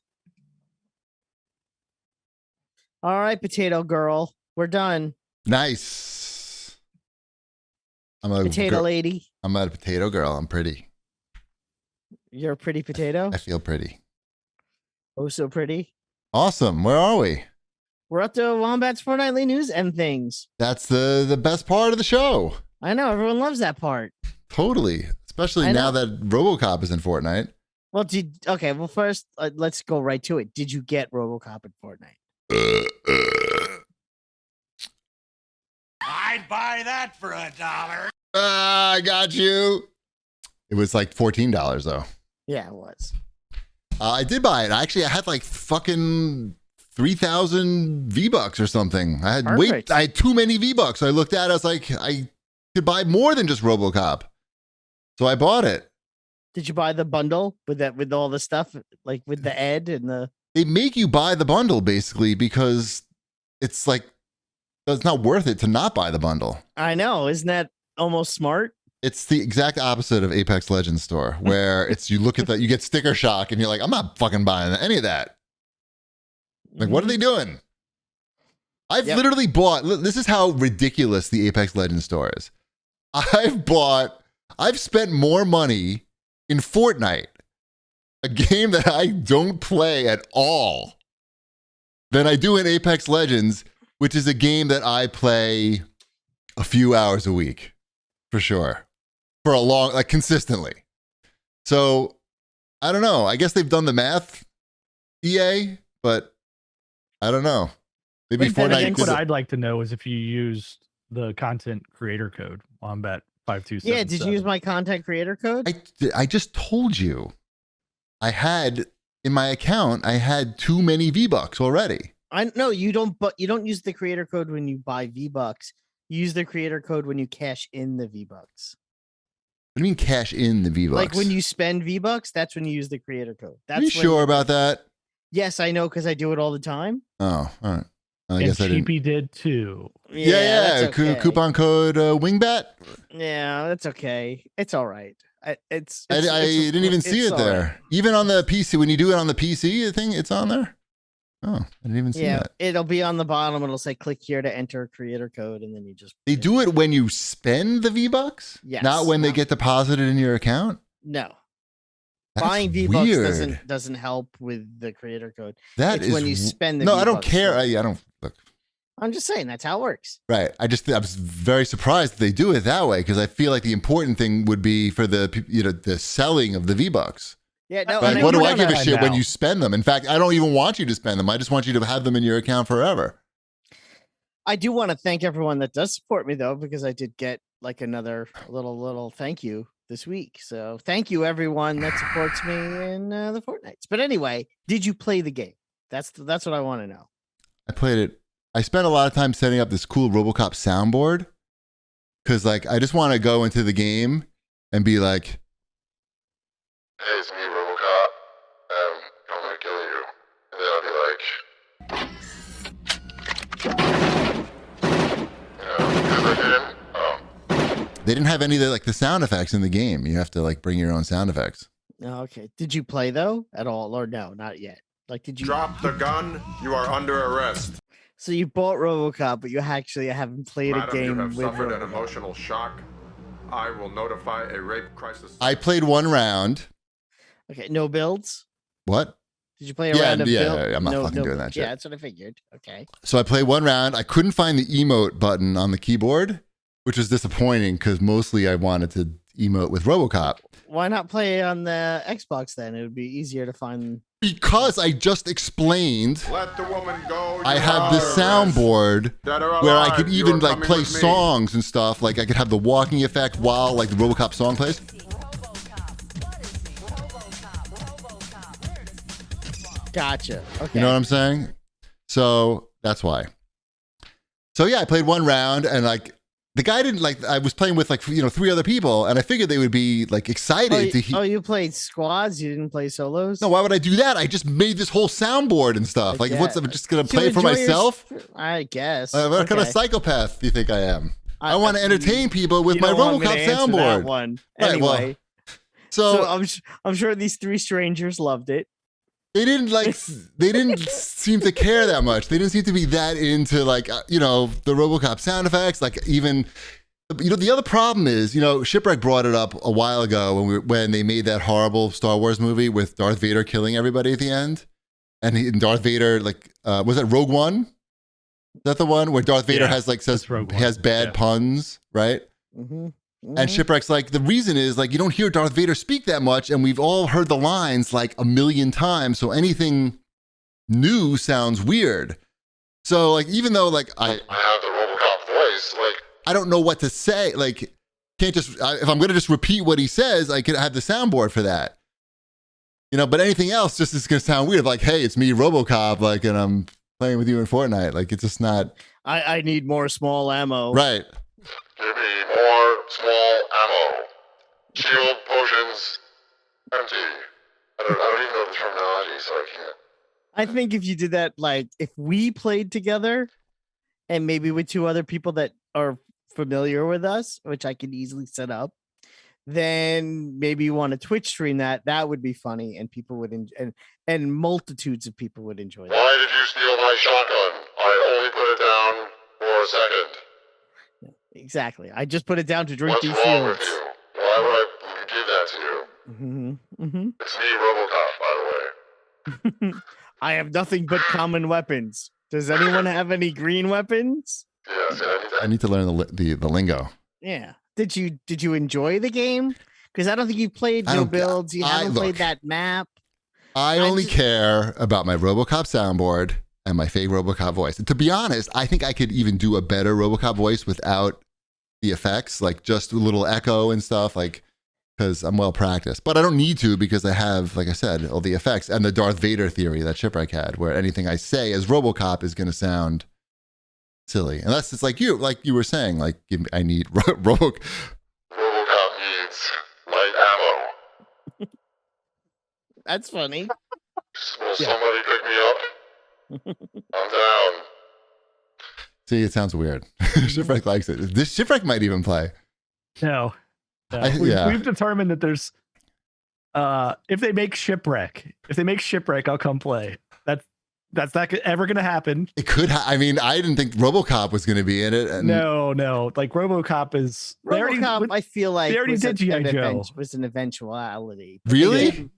All right, potato girl, we're done. Nice. I'm a Potato lady. I'm a potato girl. I'm pretty. You're a pretty potato. I feel pretty. Oh, so pretty. Awesome. Where are we? We're up to Wombat's fortnightly news and things. That's the best part of the show. I know, everyone loves that part. Totally. Especially now that RoboCop is in Fortnite. Well, well, first, let's go right to it. Did you get RoboCop in Fortnite? I'd buy that for $1. I got you. It was like $14 though. Yeah, it was. I did buy it. I had like fucking 3,000 V-Bucks or something. I had too many V-Bucks. So I looked at it. I was like, I could buy more than just RoboCop. So I bought it. Did you buy the bundle with all the stuff, like with the Ed and the... They make you buy the bundle basically because it's like, it's not worth it to not buy the bundle. I know. Isn't that almost smart? It's the exact opposite of Apex Legends store, where you look at that, you get sticker shock, and you're like, I'm not fucking buying any of that. Like, what are they doing? I've literally bought. This is how ridiculous the Apex Legends store is. I've spent more money in Fortnite, a game that I don't play at all, than I do in Apex Legends, which is a game that I play a few hours a week, for sure. For consistently. So, I don't know. I guess they've done the math, EA, but I don't know. Maybe Fortnite. I think what I'd I'd like to know is if you used the content creator code on Bet527. Yeah, did you use my content creator code? I just told you. In my account, I had too many V-Bucks already. I know you don't, but you don't use the creator code when you buy V-Bucks. You use the creator code when you cash in the V-Bucks. What do you mean cash in the V-Bucks? Like when you spend V-Bucks, that's when you use the creator code. That's Are you sure about that? Yes, I know because I do it all the time. Oh, all right. I guess I didn't. Cheapy did too. Yeah. Okay. Coupon code WingBat. Yeah, that's okay. It's all right. I didn't even see it there. Right. Even on the PC, when you do it on the PC thing, it's on there. Oh, I didn't even see that. It'll be on the bottom. It'll say click here to enter creator code, and then you just... They do it when you spend the V-Bucks? Yes. Not when they get deposited in your account? No. That's buying V-Bucks doesn't help with the creator code. It's when you spend the No, V-Bucks. I don't care. I don't... Look. I'm just saying, that's how it works. Right. I was very surprised that they do it that way, because I feel like the important thing would be for the selling of the V-Bucks. Yeah, no, but what do I give a shit when you spend them? In fact, I don't even want you to spend them. I just want you to have them in your account forever. I do want to thank everyone that does support me, though, because I did get like another little thank you this week. So thank you, everyone that supports me in the Fortnites. But anyway, did you play the game? That's what I want to know. I played it. I spent a lot of time setting up this cool RoboCop soundboard because, like, I just want to go into the game and be like, "Hey, it's me, RoboCop. I'm gonna kill you." And then I'll be like, They didn't have any of the sound effects in the game. You have to like bring your own sound effects. Okay. Did you play though at all, or no? Not yet. Like, did you drop the gun? You are under arrest. So you bought RoboCop, but you actually haven't played a game. You have with suffered RoboCop. an emotional shock. I will notify a rape crisis. I played one round. Okay, no builds. What? Did you play a round of build? Yeah, I'm not fucking doing that shit. Yeah, that's what I figured. Okay. So I played one round. I couldn't find the emote button on the keyboard, which was disappointing because mostly I wanted to emote with RoboCop. Why not play on the Xbox then? It would be easier to find. Because I just explained. Let the woman go. I have the soundboard where I could even like play songs and stuff. Like I could have the walking effect while like the RoboCop song plays. Gotcha. Okay. You know what I'm saying? So that's why. So yeah, I played one round and like the guy didn't like, I was playing with like, 3 other people and I figured they would be like excited to hear. Oh, you played squads? You didn't play solos? No, why would I do that? I just made this whole soundboard and stuff. Like, what's I'm just going to play it for myself? I guess. What kind of psychopath do you think I am? I want to entertain people with my RoboCop soundboard. One. Right, anyway. well, so I'm sure these 3 strangers loved it. They didn't seem to care that much. They didn't seem to be that into like, the RoboCop sound effects. Like even, the other problem is, Shipwreck brought it up a while ago when they made that horrible Star Wars movie with Darth Vader killing everybody at the end. And Darth Vader, was that Rogue One? Is that the one where Darth Vader has bad puns, right? Mm-hmm. And Shipwreck's like, the reason is like, you don't hear Darth Vader speak that much. And we've all heard the lines like a million times. So anything new sounds weird. So like, even though like I have the RoboCop voice, like, I don't know what to say. Like, can't just, if I'm going to just repeat what he says, I could have the soundboard for that. But anything else just is going to sound weird. Like, hey, it's me, RoboCop. Like, and I'm playing with you in Fortnite. Like, it's just not. I need more small ammo. Right. Give me more small ammo. Shield potions empty. I don't even know the terminology, so I can't. I think if you did that, like if we played together and maybe with 2 other people that are familiar with us, which I could easily set up, then maybe you want to Twitch stream that would be funny and people would and multitudes of people would enjoy that. Why did you steal my shotgun? I only put it down for a second. Exactly. I just put it down to drink What's these wrong with fields. you? Why would I give that to you? Mm-hmm. Mm-hmm. It's me, RoboCop, by the way. I have nothing but common weapons. Does anyone have any green weapons? Yes, I need to learn the lingo. Yeah. Did you enjoy the game? Because I don't think you played no builds. You haven't played that map. I only care about my RoboCop soundboard and my fake RoboCop voice. And to be honest, I think I could even do a better RoboCop voice without the effects, like just a little echo and stuff, like because I'm well practiced. But I don't need to because I have, like I said, all the effects and the Darth Vader theory that Shipwreck had, where anything I say as RoboCop is going to sound silly, unless it's like you were saying, like I need RoboCop needs light ammo. That's funny. Will somebody pick me up? I'm down. See, it sounds weird. Shipwreck likes it. This Shipwreck might even play. No. We've determined that there's if they make Shipwreck, I'll come play. That's not ever going to happen. It could. I didn't think RoboCop was going to be in it. And no. Like RoboCop is. I feel like they already did G.I. Joe. Was an eventuality. Really?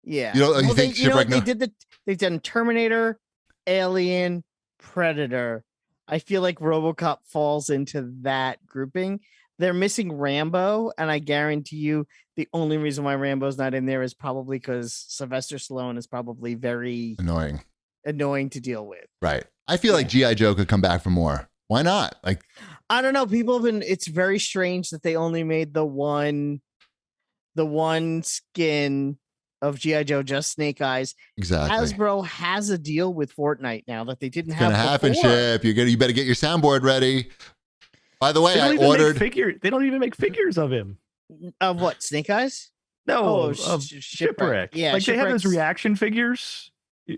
Yeah. You think Shipwreck? They've done Terminator, Alien, Predator. I feel like RoboCop falls into that grouping. They're missing Rambo, and I guarantee you the only reason why Rambo's not in there is probably because Sylvester Stallone is probably very annoying to deal with. Right. I feel like G.I. Joe could come back for more. Why not? Like, I don't know. People have been. It's very strange that they only made the one skin of G.I. Joe, just Snake Eyes. Exactly. Hasbro has a deal with Fortnite now that they didn't have. It's gonna happen, Ship. You better get your soundboard ready. By the way, I ordered. They don't even make figures of him. Of what? Snake Eyes? No, of Shipwreck. Yeah, like they have those reaction figures.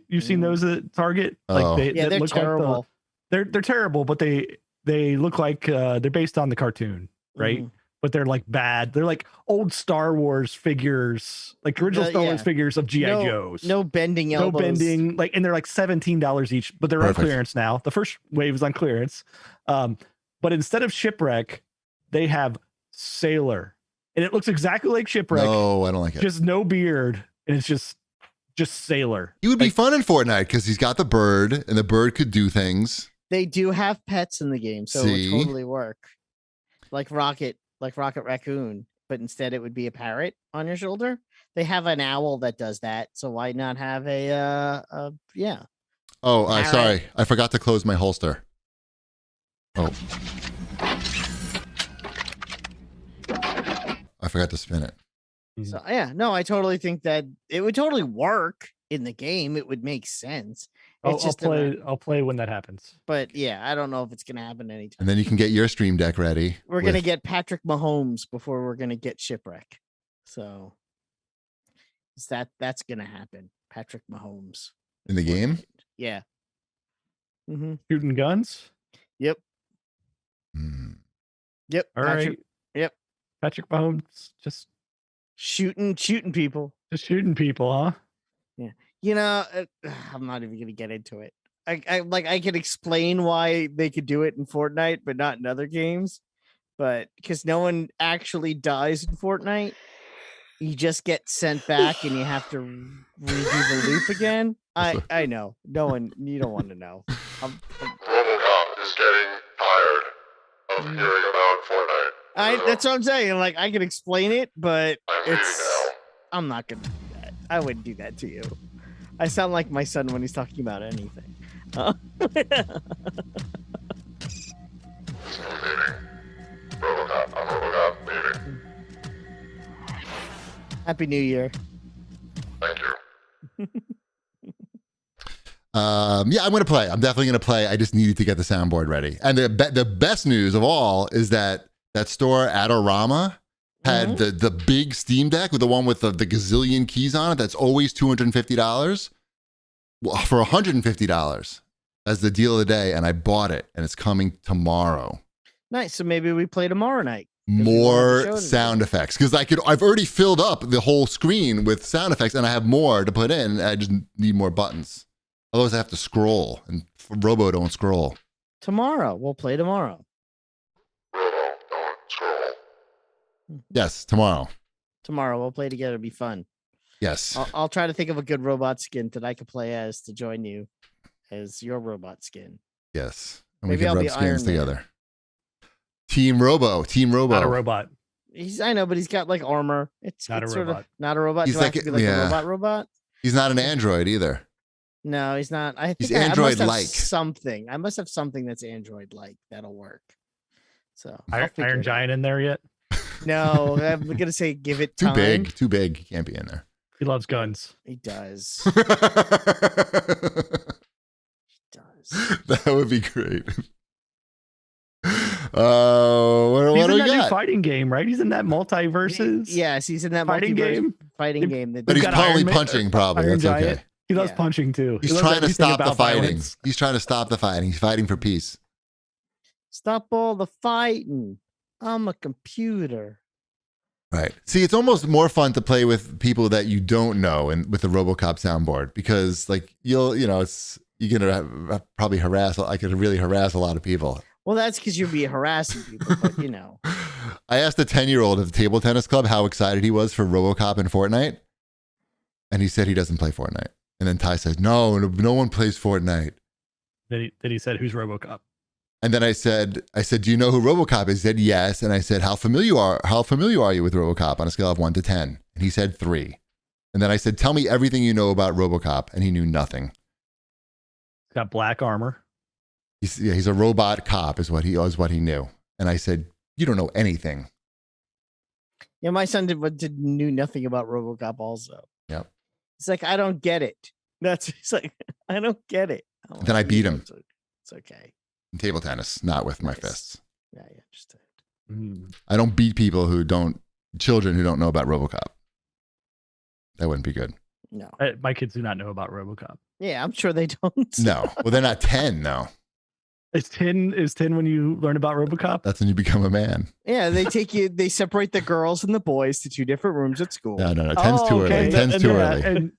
You've seen those at Target? Oh. Like they're look terrible. Like they're terrible, but they look like they're based on the cartoon, right? Mm. But they're like bad. They're like old Star Wars figures, like original Star Wars figures of G.I. Joes. No bending elbows. No bending. Like, and they're like $17 each, but they're on clearance now. The first wave is on clearance. But instead of Shipwreck, they have Sailor. And it looks exactly like Shipwreck. No, I don't like it. Just no beard. And it's just Sailor. He would be fun in Fortnite because he's got the bird and the bird could do things. They do have pets in the game, so it would totally work. Like Rocket Raccoon, but instead it would be a parrot on your shoulder. They have an owl that does that, so why not have a Oh, sorry. I forgot to close my holster. Oh. I forgot to spin it. So I totally think that it would totally work. in the game, it would make sense. I'll It's just a matter- play. I'll play when that happens. but yeah, I don't know if it's gonna happen anytime. And then you can get your stream deck ready. We're gonna get Patrick Mahomes before we're gonna get Shipwreck. So that's gonna happen. Patrick Mahomes in the game. Yeah. Mm-hmm. Shooting guns. Yep. Hmm. Yep. All Patrick, right. Yep. Patrick Mahomes just Shooting people. shooting people, huh? You know, I'm not even gonna get into it. I can explain why they could do it in Fortnite, but not in other games. But because no one actually dies in Fortnite, you just get sent back and you have to redo the loop again. I know. No one. You don't want to know. RoboCop is getting tired of hearing about Fortnite. That's what I'm saying. Like I can explain it, but I'm leaving I'm not gonna do that. I wouldn't do that to you. I sound like my son when he's talking about anything. now. So I'm leaving. RoboCop, leaving. Happy New Year. Thank you. Yeah, I'm gonna play. I'm definitely gonna play. I just needed to get the soundboard ready. And the best news of all is that store Adorama had the big Steam Deck with the one with the gazillion keys on it. That's always $250 for $150 as the deal of the day. And I bought it, and it's coming tomorrow. Nice. So maybe we play tomorrow night. More sound effects because I've already filled up the whole screen with sound effects, and I have more to put in. I just need more buttons. Otherwise, I have to scroll, and Robo don't scroll. Tomorrow. We'll play tomorrow. Robo, don't scroll. Yes, tomorrow. Tomorrow we'll play together. It'll be fun. Yes. I'll try to think of a good robot skin that I could play as to join you as your robot skin. Yes. And Maybe we I'll can be rub Iron skins Man. together. Team Robo. Not a robot. I know, but he's got like armor. It's Not a sort robot. of not a robot. He's Do I have like- to be like yeah. a robot? He's not an android either. No, he's not. I think He's I must have Android-like. something. I must have something that's Android-like that'll work. So I'll Iron, figure Iron it out. Giant in there yet? No, I'm gonna say give it Too time. big. Too big. He can't be in there. He loves guns. He does. He does. That would be great. What He's do in we that new got? fighting game, right? He's in that multiverses. Yes, he's in that Fighting game? Fighting game. But he's got probably Iron Man- punching, probably. Iron That's Giant. okay. He loves Yeah. punching too. He He's loves trying to everything stop the about fighting. violence. He's trying to stop the fighting. He's fighting for peace. Stop all the fighting. I'm a computer. Right. See, it's almost more fun to play with people that you don't know and with the RoboCop soundboard because, like, you're gonna probably harass. I could really harass a lot of people. Well, that's because you'd be harassing people, but you know. I asked a 10-year-old at the table tennis club how excited he was for RoboCop and Fortnite, and he said he doesn't play Fortnite. And then Ty says, "No one plays Fortnite." Then he said, "Who's RoboCop?" And then I said, "Do you know who RoboCop is?" He said, "Yes." And I said, How familiar are you with RoboCop on a scale of 1 to 10? And he said 3. And then I said, "Tell me everything you know about RoboCop." And he knew nothing. He's got black armor. He's a robot cop is what he knew. And I said, "You don't know anything." Yeah, my son knew nothing about RoboCop also. Yep. He's like, I don't get it. He's like, I don't get it. I'm Then I like, beat him. It's okay. In table tennis, not with my Nice. fists. Yeah, yeah, just I don't beat children who don't know about RoboCop. That wouldn't be good. no. My kids do not know about RoboCop. Yeah, I'm sure they don't. No. Well, they're not 10, no. Is 10 when you learn about RoboCop? That's when you become a man. Yeah, they separate the girls and the boys to 2 different rooms at school. No. 10's too early. And 10's too early. And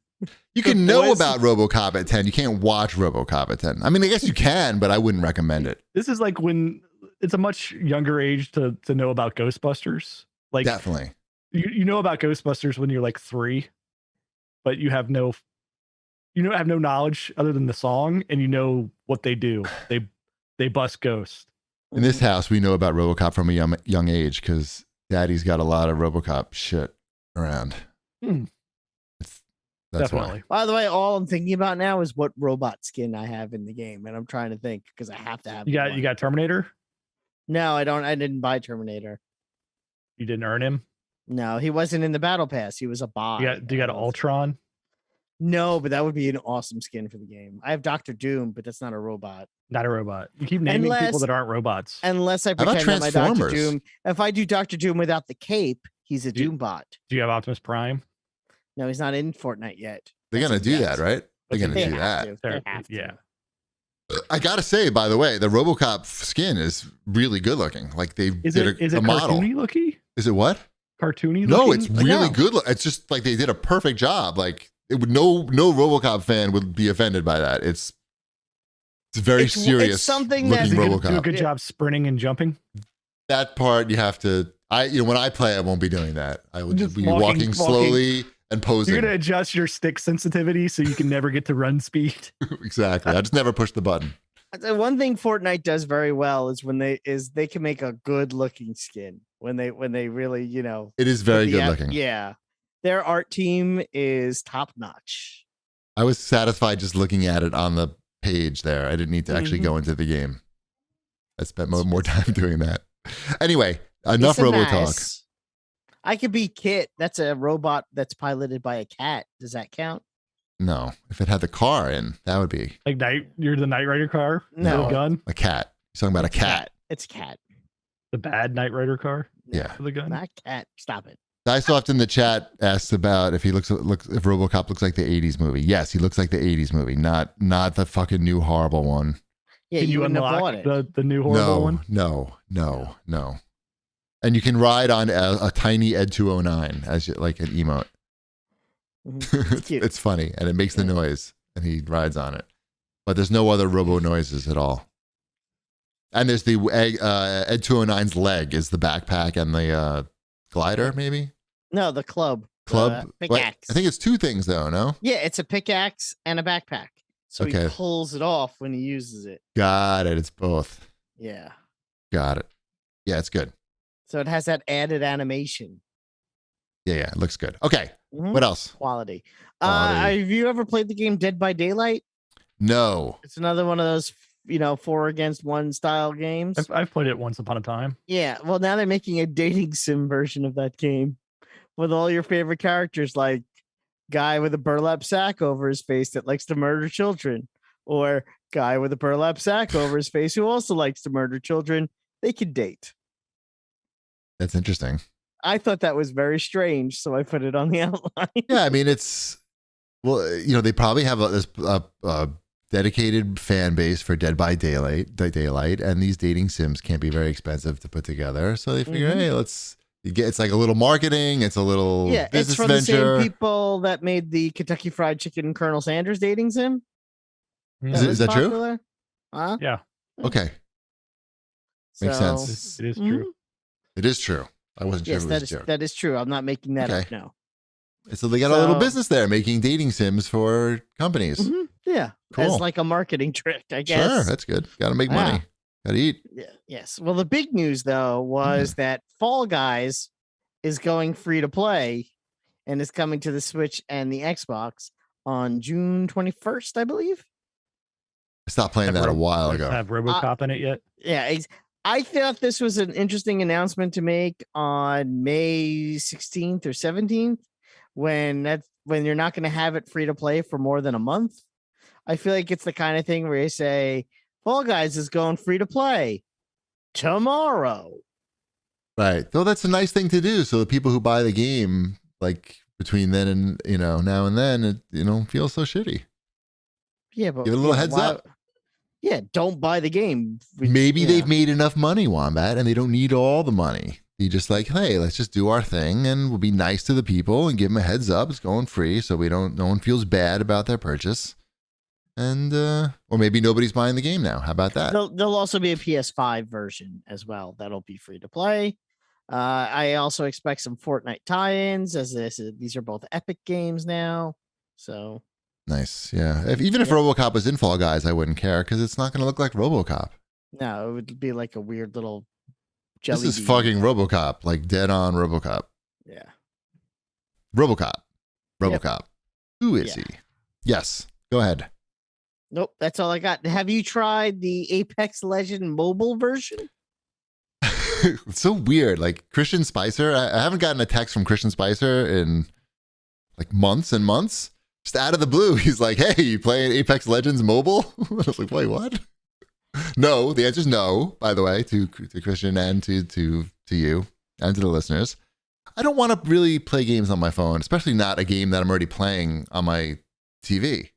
You can the know boys- about RoboCop at 10. You can't watch RoboCop at 10. I mean, I guess you can, but I wouldn't recommend it. this is like when it's a much younger age to know about Ghostbusters. Like Definitely. you know about Ghostbusters when you're like 3, but you have no knowledge other than the song, and you know what they do. They bust ghosts. In this house, we know about RoboCop from a young age because Daddy's got a lot of RoboCop shit around. Hmm. That's Definitely. By the way, all I'm thinking about now is what robot skin I have in the game, and I'm trying to think because I have to have. You one. got Terminator? No, I don't. I didn't buy Terminator. You didn't earn him? No, he wasn't in the battle pass. He was a bot. You got Ultron? No, but that would be an awesome skin for the game. I have Doctor Doom, but that's not a robot. Not a robot. You keep naming people Unless- that aren't robots. Unless I How about pretend that my Doctor Transformers? Doom. If I do Doctor Doom without the cape, he's a Do you- Doombot. Do you have Optimus Prime? No, he's not in Fortnite yet. They're That's gonna a do yet. that, right? They're gonna They do have that. to. They're- They have to. yeah. I gotta say, by the way, the RoboCop skin is really good looking. Like they Is did it a model. cartoony looky? Is it what? Cartoony? No, looking? it's really No. good. It's just like they did a perfect job. Like it would no RoboCop fan would be offended by that. It's very It's serious. something looking that- Does he do a RoboCop. good job sprinting and jumping? That part you have to. When I play, I won't be doing that. I will just Just be walking- walking slowly and posing. You're gonna adjust your stick sensitivity so you can never get to run speed. Exactly. I just never push the button. The one thing Fortnite does very well is when they can make a good looking skin when they really It is very the good app- looking. Yeah, their art team is top notch. I was satisfied just looking at it on the page there. I didn't need to actually Mhm. go into the game. I spent more time doing that. Anyway, enough It's a Robo talk. mess. I could be Kit. That's a robot that's piloted by a cat. Does that count? No, if it had the car in, that would be Like you're the Knight Rider car, No. little gun, a cat. You're talking about a cat. It's cat. the bad Knight Rider car Yeah. for the gun. Not cat. Stop it. Dicesoft in the chat asked about if he looks if RoboCop looks like the '80s movie. Yes, he looks like the '80s movie, not the fucking new horrible one. Yeah, Can you you wouldn't have unlock bought it. the new horrible one? No. And you can ride on a tiny Ed 209 as like an emote. Mhm. It's cute. It's funny and it makes the noise and he rides on it. But there's no other robo noises at all. And there's the Ed 209's leg is the backpack and the glider, maybe? No, the club. Club? Wait, Pickaxe. I think it's two things though, no? Yeah, it's a pickaxe and a backpack. So he Okay. pulls it off when he uses it. Got it. It's both. Yeah. Got it. Yeah, it's good. So it has that added animation. Yeah, it looks good. Okay. Mhm. What else? Quality. Quality. Have you ever played the game Dead by Daylight? No. It's another one of those, 4-against-1 style games. I've played it once upon a time. Yeah. Well, now they're making a dating sim version of that game with all your favorite characters, like guy with a burlap sack over his face that likes to murder children, or guy with a burlap sack over his face who also likes to murder children. They could date. That's interesting. I thought that was very strange, so I put it on the outline. Yeah, I mean, they probably have a dedicated fan base for Dead by Daylight, and these dating sims can't be very expensive to put together. So they figure, Mhm. hey, it's like a little marketing, it's a little Yeah, it's business from venture. the same people that made the Kentucky Fried Chicken Colonel Sanders dating sim. Is was that true? popular. Huh? Yeah, Okay, makes So- sense. it is Mhm. true. It is true. I wasn't Yes, sure if it was a joke. that is true. I'm not making that up Okay. now. So they got a little so- business there, making dating sims for companies. Mhm. Yeah, Cool. as like a marketing trick, I guess. Sure, that's good. Got to make money. Yeah. Got to eat. Yeah, yes. Well, the big news though was that Fall Guys is going free to play and is coming to the Switch and the Xbox on June 21st, I believe. I stopped playing that a while Does it ago. have RoboCop in it yet? Yeah, I thought this was an interesting announcement to make on May 16th or 17th when you're not going to have it free to play for more than a month. I feel like it's the kind of thing where you say Fall Guys is going free to play tomorrow. Right. Though that's a nice thing to do. So the people who buy the game, like between then and now and then, it feels so shitty. Yeah, but Give it a little heads up. Yeah, don't buy the game. Maybe Yeah. they've made enough money, Wombat, and they don't need all the money. They just like, hey, let's just do our thing and we'll be nice to the people and give them a heads up. It's going free, so no one feels bad about their purchase. And or maybe nobody's buying the game now. How about that? There'll also be a PS5 version as well. That'll be free to play. I also expect some Fortnite tie-ins, as these are both Epic games now. So Nice. Yeah. Even if Yeah. RoboCop was in Fall Guys, I wouldn't care because it's not going to look like RoboCop. no, it would be like a weird little jelly. This is bean. fucking RoboCop, like dead on RoboCop. Yeah. RoboCop. RoboCop. Who is Yeah. he? Yes. Go ahead. Nope, that's all I got. Have you tried the Apex Legend mobile version? It's so weird. Like Christian Spicer, I haven't gotten a text from Christian Spicer in like months and months. Just out of the blue, he's like, "Hey, you playing Apex Legends mobile?" I was like, "Wait, what?" No, the answer is no. By the way, to Christian and to you and to the listeners, I don't want to really play games on my phone, especially not a game that I'm already playing on my TV.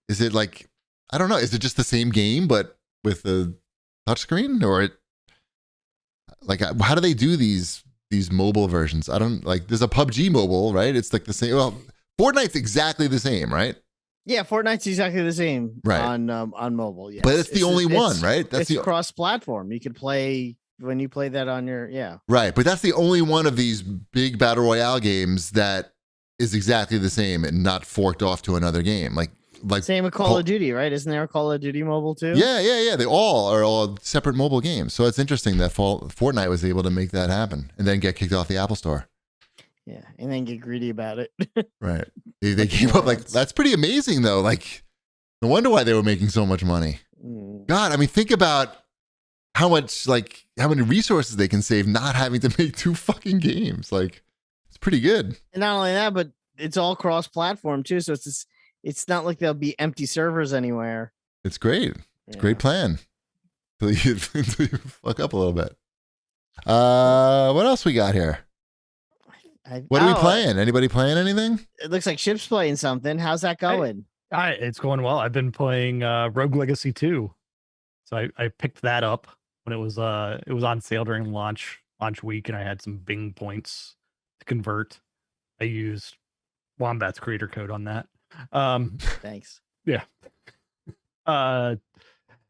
Is it like, I don't know, is it just the same game but with the touchscreen, or it like, how do they do these mobile versions? I don't like, there's a PUBG mobile, right? It's like the same. Well, Fortnite's exactly the same, right? Yeah, Fortnite's exactly the same Right. on mobile. Yes. But it's the only one, right? That's the cross-platform. You could play when you play that on your Right, but that's the only one of these big battle royale games that is exactly the same and not forked off to another game. Like same with Call of Duty, right? Isn't there a Call of Duty mobile too? Yeah. They all are separate mobile games. So it's interesting that Fortnite was able to make that happen and then get kicked off the Apple Store. Yeah, and then get greedy about it. Right. They came up like, that's pretty amazing though. Like, no wonder why they were making so much money. God, I mean, think about how many resources they can save not having to make 2 fucking games. Like, it's pretty good. And not only that, but it's all cross-platform too. So it's not like there'll be empty servers anywhere. It's great. It's a great plan. Until you fuck up a little bit. What else we got here? What are we playing? Anybody playing anything? It looks like Ship's playing something. How's that going? It's going well. I've been playing Rogue Legacy 2. So I picked that up when it was on sale during launch week, and I had some Bing points to convert. I used Wombat's creator code on that. Thanks. Yeah. Rogue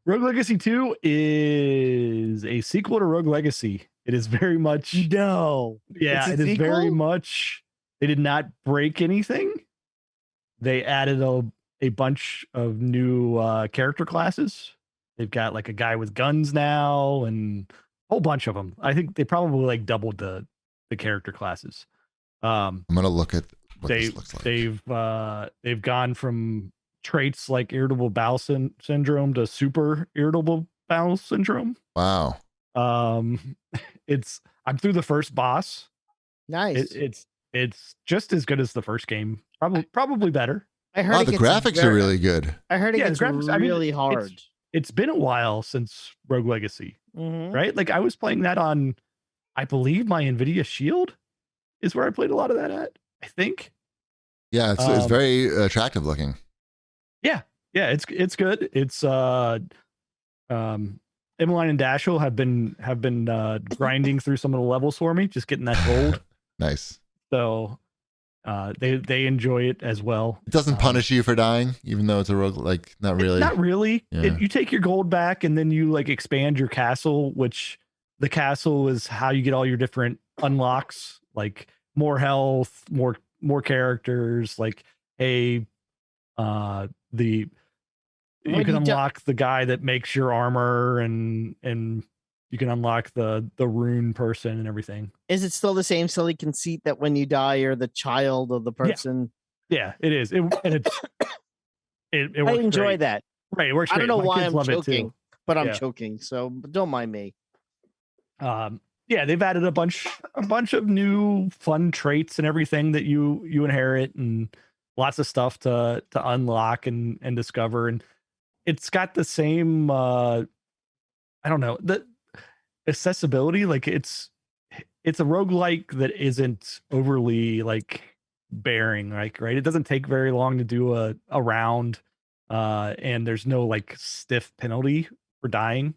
Legacy 2 is a sequel to Rogue Legacy. It is very much Yeah, it is very much. They did not break anything. They added a bunch of new character classes. They've got like a guy with guns now and a whole bunch of them. I think they probably like doubled the character classes. I'm gonna look at what this looks like. They've gone from traits like irritable bowel syndrome to super irritable bowel syndrome. Wow. I'm through the first boss. Nice. It's just as good as the first game. Probably better. I heard the graphics are really good. I heard it gets really hard. It's been a while since Rogue Legacy, right? Like I was playing that on, I believe my NVIDIA Shield is where I played a lot of that at, I think. Yeah, it's very attractive looking. Yeah, it's good. It's Emmeline and Dashel have been grinding through some of the levels for me, just getting that gold. Nice. So they enjoy it as well. It doesn't punish you for dying, even though it's a rogue. Like not really. Not really. Yeah. You take your gold back, and then you like expand your castle, which the castle is how you get all your different unlocks, like more health, more characters. Like you can unlock the guy that makes your armor, and you can unlock the rune person and everything. Is it still the same silly conceit that when you die, you're the child of the person? Yeah, it is. It works I enjoy great. That. Right, it works. I don't know why I'm choking, but I'm choking. So don't mind me. Yeah, they've added a bunch of new fun traits and everything that you inherit, and lots of stuff to unlock and discover. And it's got the same I don't know, the accessibility. Like it's a roguelike that isn't overly like bearing, like, right? It doesn't take very long to do a round, and there's no like stiff penalty for dying.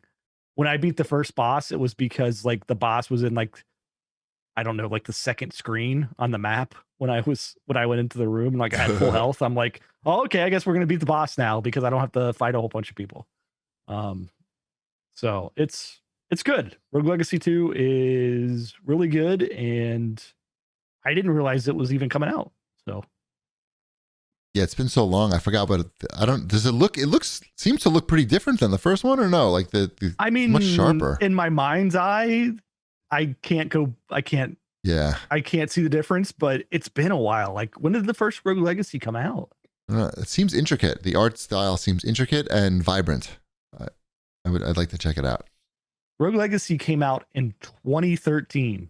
When I beat the first boss, it was because like the boss was in like, I don't know, like the second screen on the map when I went into the room and like I had full health. I'm like, oh, okay, I guess we're gonna beat the boss now because I don't have to fight a whole bunch of people. So it's good. Rogue Legacy 2 is really good, and I didn't realize it was even coming out. So yeah, it's been so long. I forgot, but does it look? Seems to look pretty different than the first one, or no? Like I mean, much sharper. In my mind's eye, I can't see the difference, but it's been a while. Like, when did the first Rogue Legacy come out? It seems intricate. The art style seems intricate and vibrant. I'd like to check it out. Rogue Legacy came out in 2013.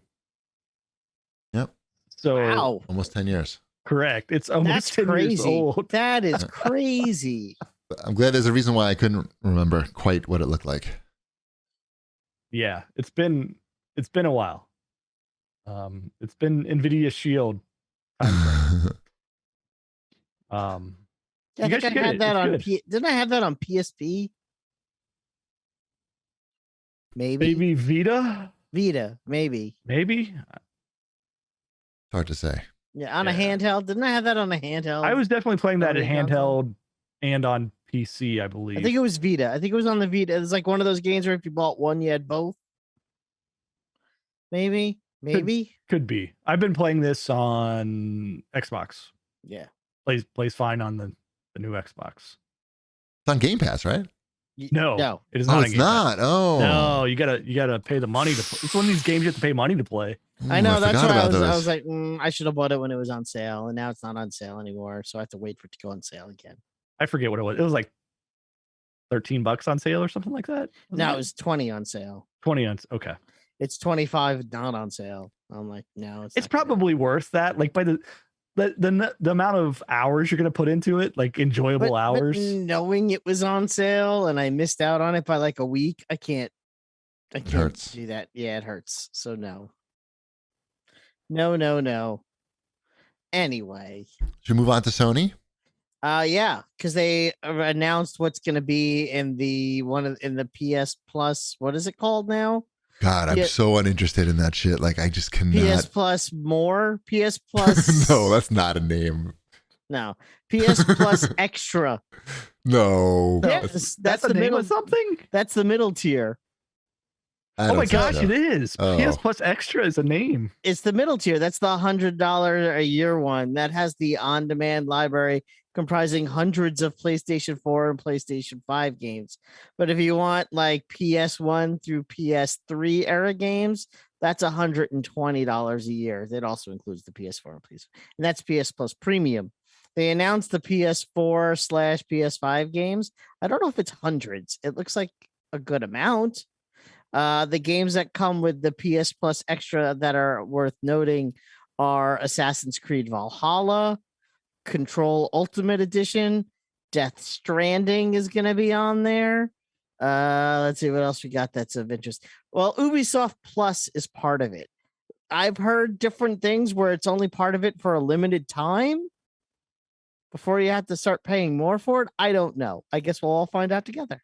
Yep. So almost 10 years. Correct. It's almost That's 10 years crazy. old. That is crazy. I'm glad there's a reason why I couldn't remember quite what it looked like. Yeah, it's been a while. It's been NVIDIA Shield time frame. I You guys think should I get had it. that It's on good. didn't I have that on PSP? Maybe Maybe Vita? Vita, maybe. Maybe? It's hard to say. Yeah, on a Yeah. handheld. Didn't I have that on a handheld? I was definitely playing that at Sony console? handheld and on PC, I I believe. think it was Vita. I think it was on the Vita. It's like one of those games where if you bought one, you had both. Maybe. Could be. I've been playing this on Xbox. Yeah. Plays fine on the new Xbox. It's on Game Pass, right? No. It is not. Oh, on it's Game Pass. not. Oh, No, you gotta pay the money to play. It's one of these games you have to pay money to play. I know. That's forgot why about I those. was like, I should have bought it when it was on sale, and now it's not on sale anymore. So I have to wait for it to go on sale again. I forget what it was. It was like $13 on sale or something like that. No, it was 20 on sale. 20 on. Okay, It's 25 not on sale. I'm like, no, it's not good. probably worth that. Like by the amount of hours you're gonna put into it, like enjoyable But hours. knowing it was on sale and I missed out on it by like a week, I can't hurts. do that. Yeah, it hurts. So no. No. Anyway. Should we move on to Sony? Yeah, because they announced what's going to be in the PS Plus. What is it called now? God, I'm Yeah. so uninterested in that shit. Like, I just cannot. PS Plus more. PS Plus. No, that's not a name. No. PS Plus Extra. No. Yes, that's the the name middle. of something. That's the middle tier. I Oh don't my think gosh, so. it is. Oh. PS Plus Extra is a name. It's the middle tier. That's the $100 a year one that has the on-demand library comprising hundreds of PlayStation 4 and PlayStation 5 games. But if you want like PS1 through PS3 era games, that's $120 a year. That also includes the PS4 and PS, and that's PS Plus Premium. They announced the PS4/PS5 games. I don't know if it's hundreds. It looks like a good amount. The games that come with the PS Plus Extra that are worth noting are Assassin's Creed Valhalla, Control Ultimate Edition, Death Stranding is going to be on there. Let's see what else we got that's of interest. Well, Ubisoft Plus is part of it. I've heard different things where it's only part of it for a limited time before you have to start paying more for it. I don't know. I guess we'll all find out together.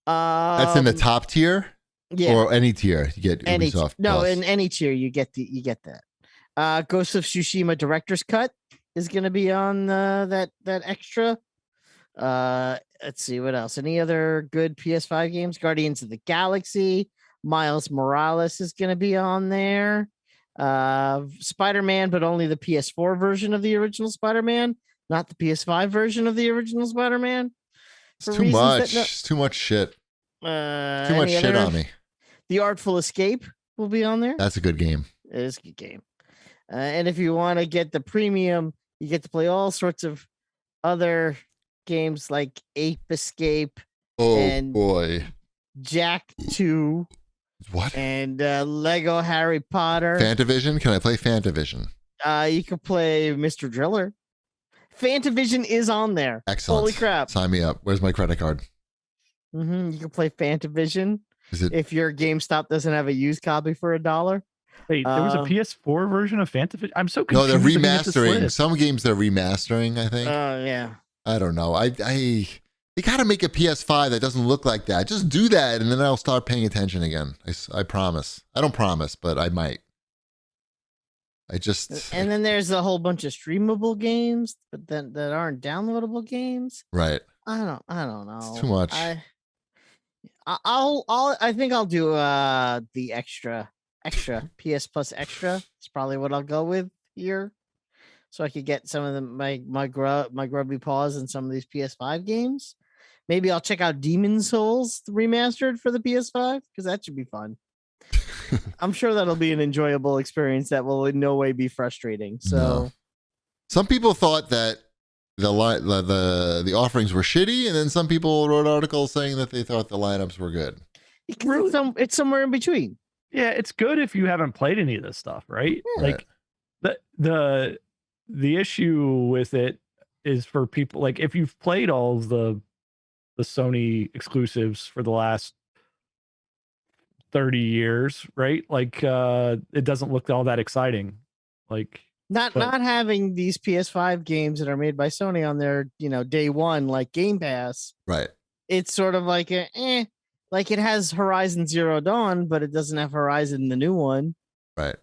That's in the top tier? Yeah. Or any tier you get Ubisoft Plus. in any tier you get that. Ghost of Tsushima Director's Cut is going to be on that extra. Let's see what else. Any other good PS5 games? Guardians of the Galaxy, Miles Morales is going to be on there. Spider-Man, but only the PS4 version of the original Spider-Man, not the PS5 version of the original Spider-Man. It's too much. It's too much shit. Too much shit on me. The Artful Escape will be on there. That's a good game. It is a good game. And if you want to get the premium, you get to play all sorts of other games like Ape Escape. Oh, and boy. Jack 2. What? And Lego Harry Potter. Fantavision? Can I play Fantavision? You can play Mr. Driller. Fantavision is on there. Excellent. Holy crap. Sign me up. Where's my credit card? You can play Fantavision. Is it? If your GameStop doesn't have a used copy for $1. Wait, there was a PS4 version of Fantavision? I'm so No, confused. they're looking at this remastering. list. Some games they're remastering, I think. Oh, yeah. I don't know. They got to make a PS5 that doesn't look like that. Just do that, and then I'll start paying attention again. I promise. I don't promise, but I might. And then there's a whole bunch of streamable games, but then that aren't downloadable games. Right. I don't know. It's too much. I think I'll do the extra PS Plus Extra. It's probably what I'll go with here, so I could get some of my grubby paws in some of these PS5 games. Maybe I'll check out Demon Souls remastered for the PS5 because that should be fun. I'm sure that'll be an enjoyable experience that will in no way be frustrating. So, No. Some people thought that the offerings were shitty, and then some people wrote articles saying that they thought the lineups were good. It's somewhere in between. Yeah, it's good if you haven't played any of this stuff, right? Yeah. Like the the issue with it is for people like if you've played all of the Sony exclusives for the last 30 years, right? Like it doesn't look all that exciting. Like Not having these PS5 games that are made by Sony on their, day one, like Game Pass. Right. It's sort of like like it has Horizon Zero Dawn, but it doesn't have Horizon, the new one. Right.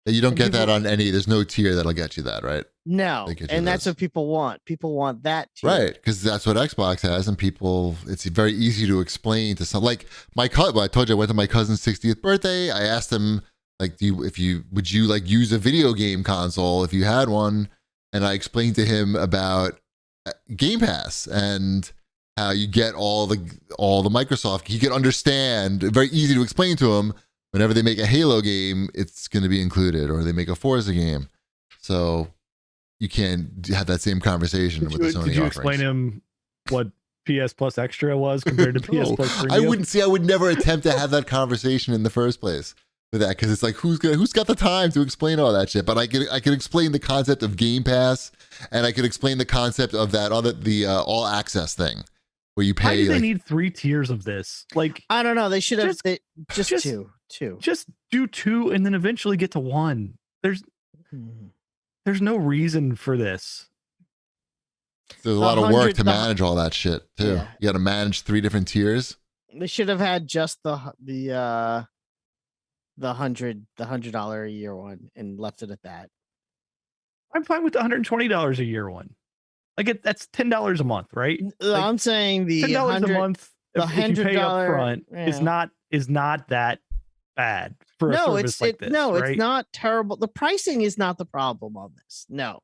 You don't And get that on any. There's no tier that'll get you that, right? No, They get you and that's those. what people want. People want that too. Right, because that's what Xbox has, and people, it's very easy to explain to some. Like my cousin, I told you I went to my cousin's 60th birthday. I asked him, like, would you like use a video game console if you had one? And I explained to him about Game Pass and how you get all the Microsoft. He could understand. Very easy to explain to him. Whenever they make a Halo game, it's going to be included, or they make a Forza game. So you can't have that same conversation with the Sony Did you offerings. explain him what PS Plus Extra was compared to PS No, Plus I Premium? wouldn't see. I would never attempt to have that conversation in the first place with that, because it's like who's got the time to explain all that shit? But I could explain the concept of Game Pass, and I could explain the concept of that the all access thing where you pay. Why do they like, need 3 tiers of this? Like I don't know. They should have Just- just just- two. just do 2 and then eventually get to 1. Mhm. There's no reason for this. there's a lot of work 100 to manage all that shit too. Yeah. You got to manage 3 different tiers. They should have had just the $100 a year one and left it at that. I'm fine with the $120 a year one. Like that's $10 a month, right? Like, I'm saying the $10 a 100 month the if you pay up $100 front yeah. is not that bad for a No, service like this. no, right? it's not terrible. The pricing is not the problem on this. No.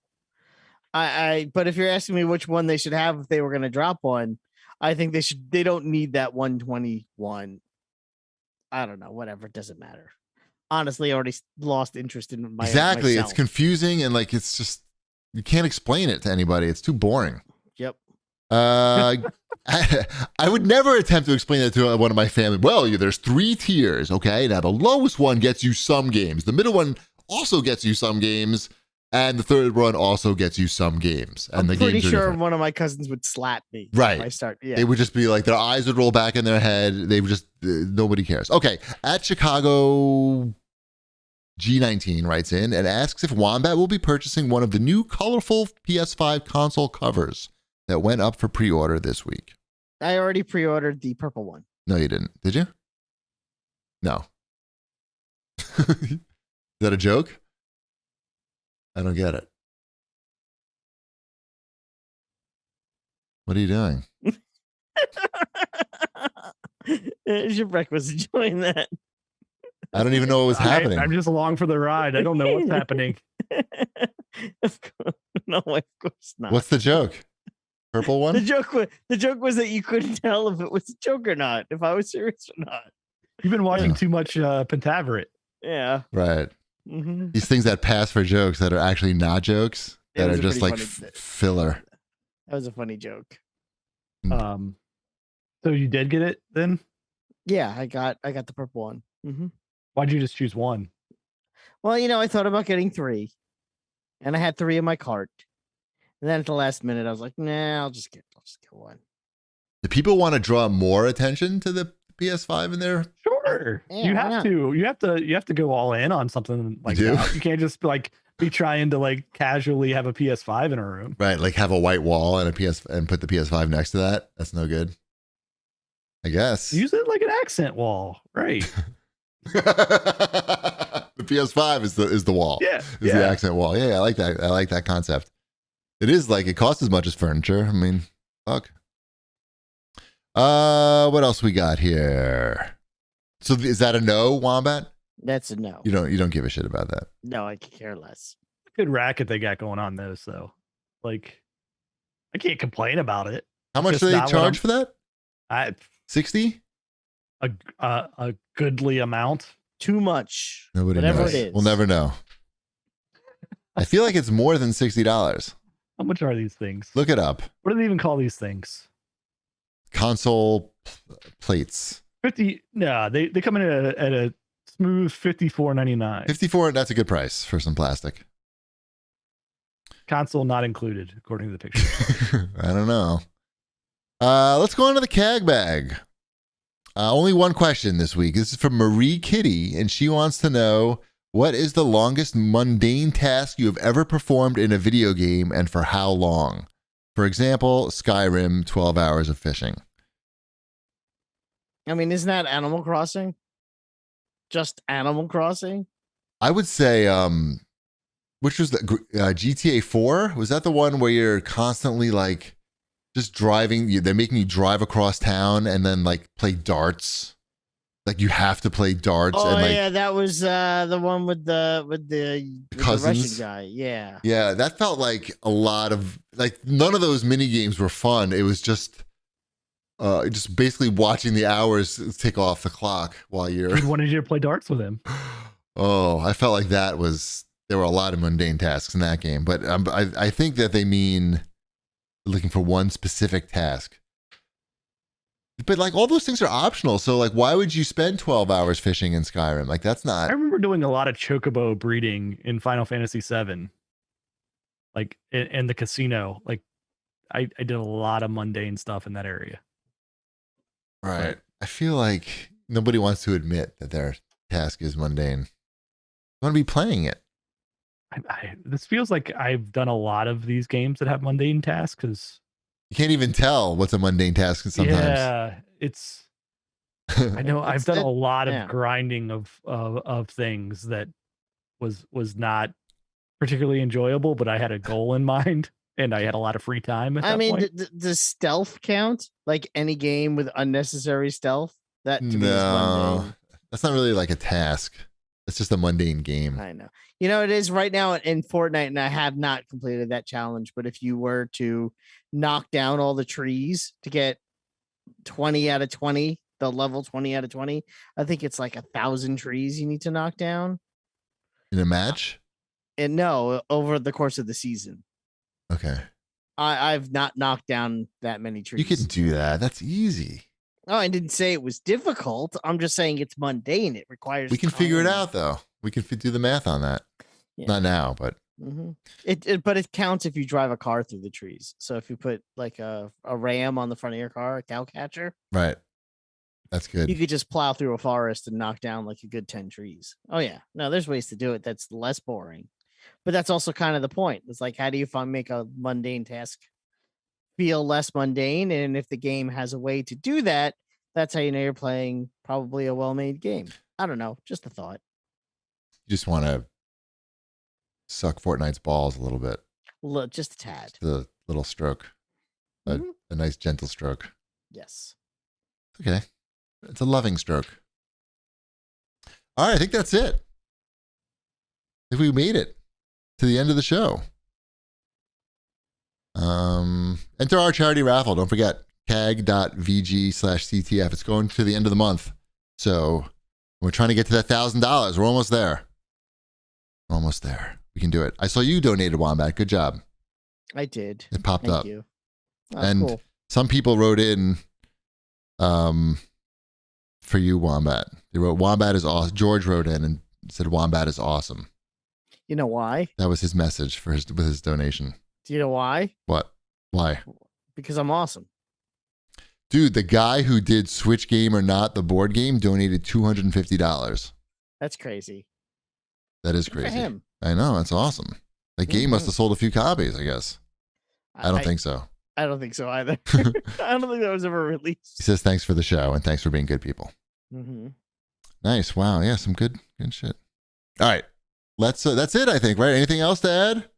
But if you're asking me which one they should have if they were going to drop one, I think they don't need that 121. I don't know, whatever, it doesn't matter. Honestly, I already lost interest in Exactly. myself. It's confusing, and like it's just you can't explain it to anybody. It's too boring. Yep. I would never attempt to explain that to one of my family. Well, there's 3 tiers, okay? Now, the lowest one gets you some games. The middle one also gets you some games. And the third one also gets you some games. And I'm the pretty games are sure different. one of my cousins would slap me. Right. If I start. Yeah. They would just be like, their eyes would roll back in their head. They would just, nobody cares. Okay. At Chicago, G19 writes in and asks if Wombat will be purchasing one of the new colorful PS5 console covers that went up for pre-order this week. I already pre-ordered the purple one. No, you didn't. Did you? No. Is that a joke? I don't get it. What are you doing? Shipwreck was enjoying that. I don't even know what was happening. I'm just along for the ride. I don't know what's happening. Of course, no, of course not. What's the joke? Purple one? The joke was that you couldn't tell if it was a joke or not, if I was serious or not. You've been watching Yeah. too much Pentaveret. Yeah. Right. Mm-hmm. These things that pass for jokes that are actually not jokes, It that was are a just pretty like funny- filler. That was a funny joke. So you did get it then? Yeah, I got the purple one. Mm-hmm. Why'd you just choose one? Well, I thought about getting 3, and I had 3 in my cart. And then at the last minute, I was like, nah, I'll just get one. Do people want to draw more attention to the PS5 in there? Sure. Yeah, you why have not? to. You have to go all in on something like do? that. You can't just be trying to casually have a PS5 in a room. Right, like have a white wall and and put the PS5 next to that. That's no good. I guess. Use it like an accent wall, right? The PS5 is the wall. Yeah. Is the accent wall. Yeah, I like that. I like that concept. It is like it costs as much as furniture. I mean, fuck. What else we got here? So is that a no, Wombat? That's a no. You don't give a shit about that. No, I could care less. Good racket they got going on those though. I can't complain about it. How much Just do they not what charge for that? I 60? a goodly amount. Too much. Nobody Whatever knows. it is. We'll never know. I feel like it's more than $60. How much are these things? Look it up. What do they even call these things? Console plates. 50. No, they come in at a smooth $54.99. 54, that's a good price for some plastic. console not included, according to the picture. I don't know. Let's go on to the CAG bag. Only one question this week. This is from Marie Kitty, and she wants to know, what is the longest mundane task you have ever performed in a video game and for how long? For example, Skyrim, 12 hours of fishing. I mean, isn't that Animal Crossing? Just Animal Crossing? I would say, which was the GTA 4? Was that the one where you're constantly like just driving? They're making you drive across town and then like play darts. Like you have to play darts. Oh and like, yeah, that was the one with the cousins? Russian guy. Yeah. Yeah, that felt like a lot of like none of those mini games were fun. It was just basically watching the hours tick off the clock while you're. He wanted you to play darts with him. Oh, I felt like there were a lot of mundane tasks in that game, but I think that they mean looking for one specific task. But like all those things are optional, so like why would you spend 12 hours fishing in Skyrim? Like that's not. I remember doing a lot of chocobo breeding in Final Fantasy VII, like in the casino. Like I did a lot of mundane stuff in that area. Right. I feel like nobody wants to admit that their task is mundane. You want to be playing it. This feels like I've done a lot of these games that have mundane tasks because you can't even tell what's a mundane task sometimes. Yeah, it's. I know I've done a lot of grinding of things that was not particularly enjoyable, but I had a goal in mind and I had a lot of free time. At that point. Does stealth count? Like any game with unnecessary stealth? That to me is mundane. That's not really like a task. It's just a mundane game. I know. You know, it is right now in Fortnite, and I have not completed that challenge. But if you were to knock down all the trees to get 20 out of 20, the level 20 out of 20, I think it's like 1,000 trees you need to knock down. In a match? And no, over the course of the season. Okay. I've not knocked down that many trees. You can do that. That's easy. Oh, I didn't say it was difficult. I'm just saying it's mundane. It requires. We can figure it out, though. We can do the math on that. Yeah. Not now, but but it counts if you drive a car through the trees. So if you put like a ram on the front of your car, a cow catcher, right? That's good. You could just plow through a forest and knock down like a good 10 trees. Oh yeah, no, there's ways to do it. That's less boring, but that's also kind of the point. It's like, how do you make a mundane task feel less mundane? And if the game has a way to do that, that's how you know you're playing probably a well-made game. I don't know, just a thought. You just want to suck Fortnite's balls a little bit. Just a tad. The little stroke. A nice gentle stroke. Yes. Okay. It's a loving stroke. All right, I think that's it. I think we made it to the end of the show. Enter our charity raffle. Don't forget, CAG.VG/CTF. It's going to the end of the month. So we're trying to get to that $1,000. We're almost there. Almost there. We can do it. I saw you donated, Wombat. Good job. I did. It popped up. Thank you. And cool. Some people wrote in for you, Wombat. They wrote, Wombat is awesome. George wrote in and said, Wombat is awesome. You know why? That was his message with his donation. Do you know why? What? Why? Because I'm awesome. Dude, the guy who did Switch Game or Not, the board game, donated $250. That's crazy. That is crazy. For him. I know. That's awesome. The game must have sold a few copies, I guess. I don't think so. I don't think so either. I don't think that was ever released. He says, thanks for the show and thanks for being good people. Mm-hmm. Nice. Wow. Yeah, some good shit. All right. That's it, I think, right? Anything else to add?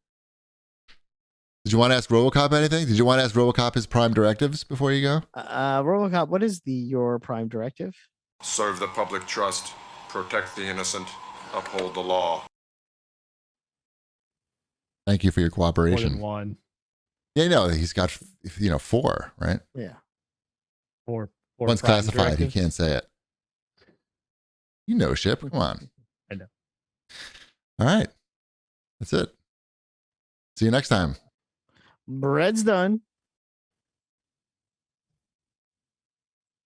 Did you want to ask RoboCop anything? Did you want to ask RoboCop his prime directives before you go? RoboCop, what is your prime directive? Serve the public trust, protect the innocent, uphold the law. Thank you for your cooperation. More than one. Yeah, no, he's got 4, right? Yeah. Four One's classified. He can't say it. You know, Ship. Come on. I know. All right. That's it. See you next time. Bread's done.